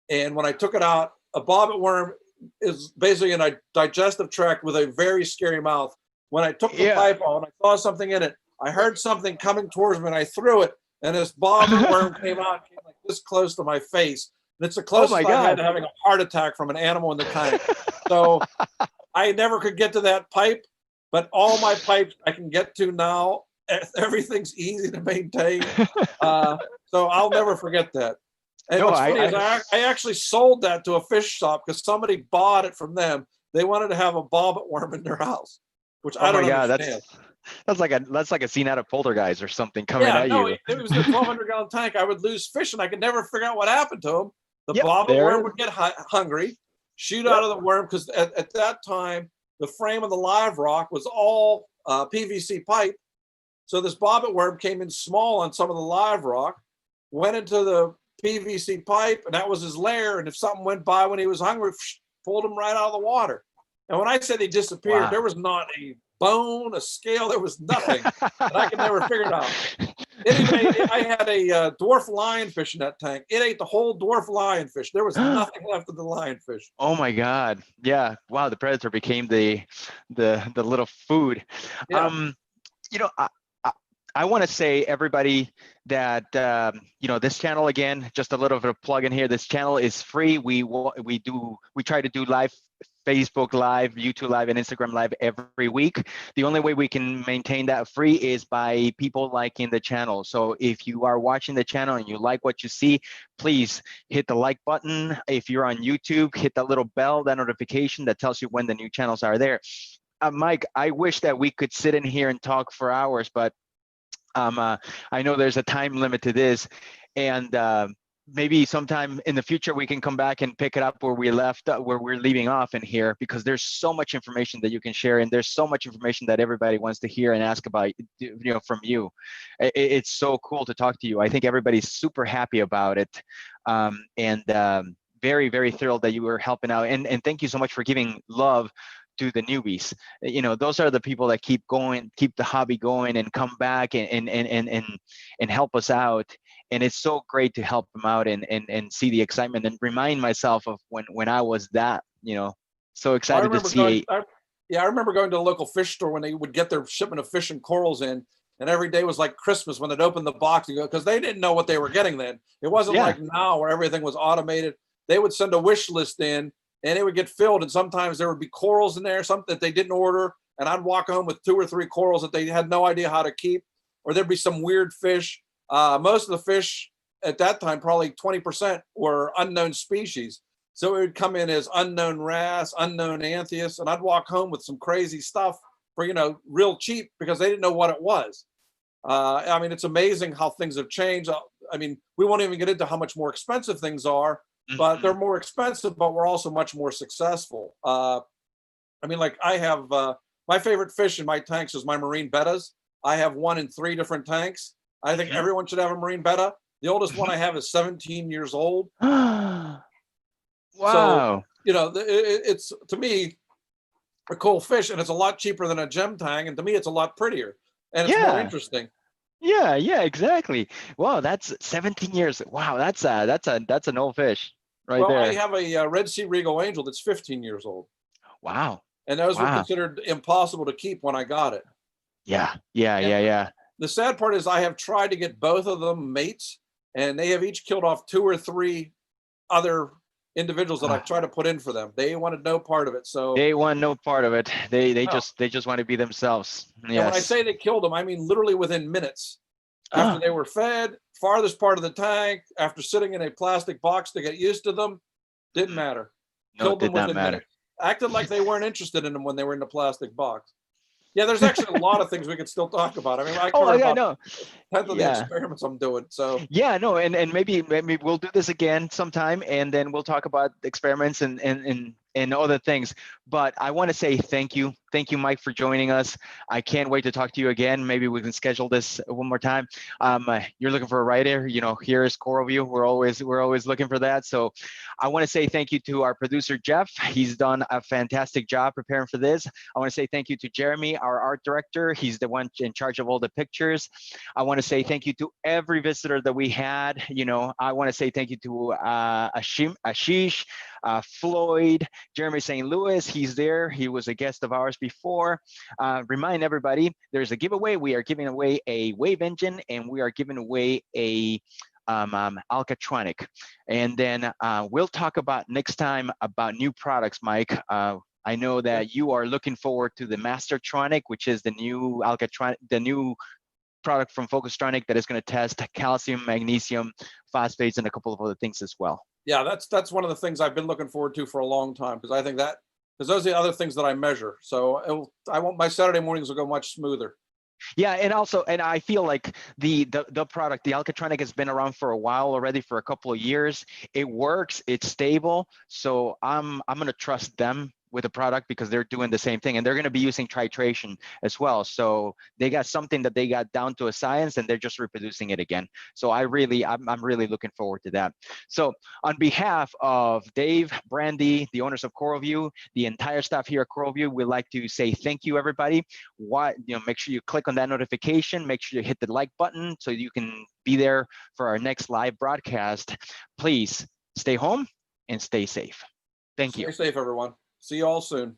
And when I took it out, a bobbit worm is basically in a digestive tract with a very scary mouth. When I took the pipe out and I saw something in it, I heard something coming towards me and I threw it, and this bobbit worm came out, came like this close to my face. And it's the closest I had to having a heart attack from an animal in the tank. So I never could get to that pipe, but all my pipes I can get to now. Everything's easy to maintain. So I'll never forget that. And No, what's funny is I actually sold that to a fish shop because somebody bought it from them. They wanted to have a bobbit worm in their house, which I don't understand. That's like a scene out of Poltergeist or something coming at No, you. it was in a 1,200-gallon tank. I would lose fish, and I could never figure out what happened to them. The Yep, bobbit there. worm would get hungry, shoot out of the worm, because at that time, the frame of the live rock was all PVC pipe. So this bobbit worm came in small on some of the live rock, went into the PVC pipe, and that was his lair. And if something went by when he was hungry, pulled him right out of the water. And when I said he disappeared, Wow. there was not a bone, a scale, there was nothing. And I could never figure it out. I had a dwarf lionfish in that tank. It ate the whole dwarf lionfish. There was nothing left of the lionfish. Oh my God. Yeah. Wow. The predator became the little food. Yeah. You know, I want to say, everybody, that this channel, again, just a little bit of plug in here. This channel is free. We try to do live Facebook Live, YouTube Live, and Instagram Live every week. The only way we can maintain that free is by people liking the channel. So if you are watching the channel and you like what you see, please hit the like button. If you're on YouTube, hit that little bell, that notification that tells you when the new channels are there. Mike, I wish that we could sit in here and talk for hours, but I know there's a time limit to this, and maybe sometime in the future we can come back and pick it up where we left, where we're leaving off in here, because there's so much information that you can share, and there's so much information that everybody wants to hear and ask about, from you. It's so cool to talk to you. I think everybody's super happy about it, and very, very thrilled that you were helping out. And thank you so much for giving love to the newbies. Those are the people that keep going, keep the hobby going, and come back and help us out. And it's so great to help them out and see the excitement, and remind myself of when I was that, so excited to see. I remember going to a local fish store when they would get their shipment of fish and corals in, and every day was like Christmas when they'd open the box and go, because they didn't know what they were getting then. It wasn't like now where everything was automated. They would send a wish list in, and it would get filled, and sometimes there would be corals in there, something that they didn't order, and I'd walk home with 2 or 3 corals that they had no idea how to keep, or there'd be some weird fish. Most of the fish at that time, probably 20%, were unknown species. So it would come in as unknown wrasse, unknown anthias, and I'd walk home with some crazy stuff for, real cheap, because they didn't know what it was. It's amazing how things have changed. We won't even get into how much more expensive things are, but they're more expensive, but we're also much more successful. I have my favorite fish in my tanks is my marine bettas. I have one in 3 different tanks. I think everyone should have a marine betta. The oldest one I have is 17 years old. Wow. So, it's, to me, a cool fish, and it's a lot cheaper than a gem tang, and to me it's a lot prettier, and it's more interesting. Yeah, exactly. Wow, that's 17 years. Wow, that's an old fish right there. I have a Red Sea Regal Angel that's 15 years old. Wow. And those were considered impossible to keep when I got it. Yeah. The sad part is I have tried to get both of them mates, and they have each killed off 2 or 3 other individuals that I've tried to put in for them. They wanted no part of it. So they want no part of it. They just want to be themselves. Yes. And when I say they killed them, I mean literally within minutes after they were fed, farthest part of the tank, after sitting in a plastic box to get used to them. Didn't matter. Killed them within minutes. Acted like they weren't interested in them when they were in the plastic box. Yeah, there's actually a lot of things we could still talk about. I cover about 10th of the experiments I'm doing. So and maybe we'll do this again sometime, and then we'll talk about experiments and other things. But I want to say thank you, Mike, for joining us. I can't wait to talk to you again. Maybe we can schedule this one more time. You're looking for a writer. Here is CoralVue. We're always looking for that. So I want to say thank you to our producer Jeff. He's done a fantastic job preparing for this. I want to say thank you to Jeremy, our art director. He's the one in charge of all the pictures. I want to say thank you to every visitor that we had. I want to say thank you to Ashish, Floyd, Jeremy St. Louis. He's there. He was a guest of ours before. Remind everybody, there's a giveaway. We are giving away a WaveEngine, and we are giving away a Alkatronic. And then we'll talk about next time about new products, Mike. I know that you are looking forward to the Mastertronic, which is the new Alkatronic, the new product from Focustronic that is going to test calcium, magnesium, phosphates, and a couple of other things as well. Yeah, that's one of the things I've been looking forward to for a long time, because I think that, because those are the other things that I measure. So my Saturday mornings will go much smoother. Yeah, and also, and I feel like the product, the Alkatronic, has been around for a while already, for a couple of years. It works, it's stable, so I'm gonna trust them with the product because they're doing the same thing, and they're gonna be using titration as well. So they got something that they got down to a science, and they're just reproducing it again. So I'm really looking forward to that. So on behalf of Dave, Brandy, the owners of CoralVue, the entire staff here at CoralVue, we'd like to say thank you, everybody. Make sure you click on that notification, make sure you hit the like button so you can be there for our next live broadcast. Please stay home and stay safe. Thank you. Stay safe, everyone. See you all soon.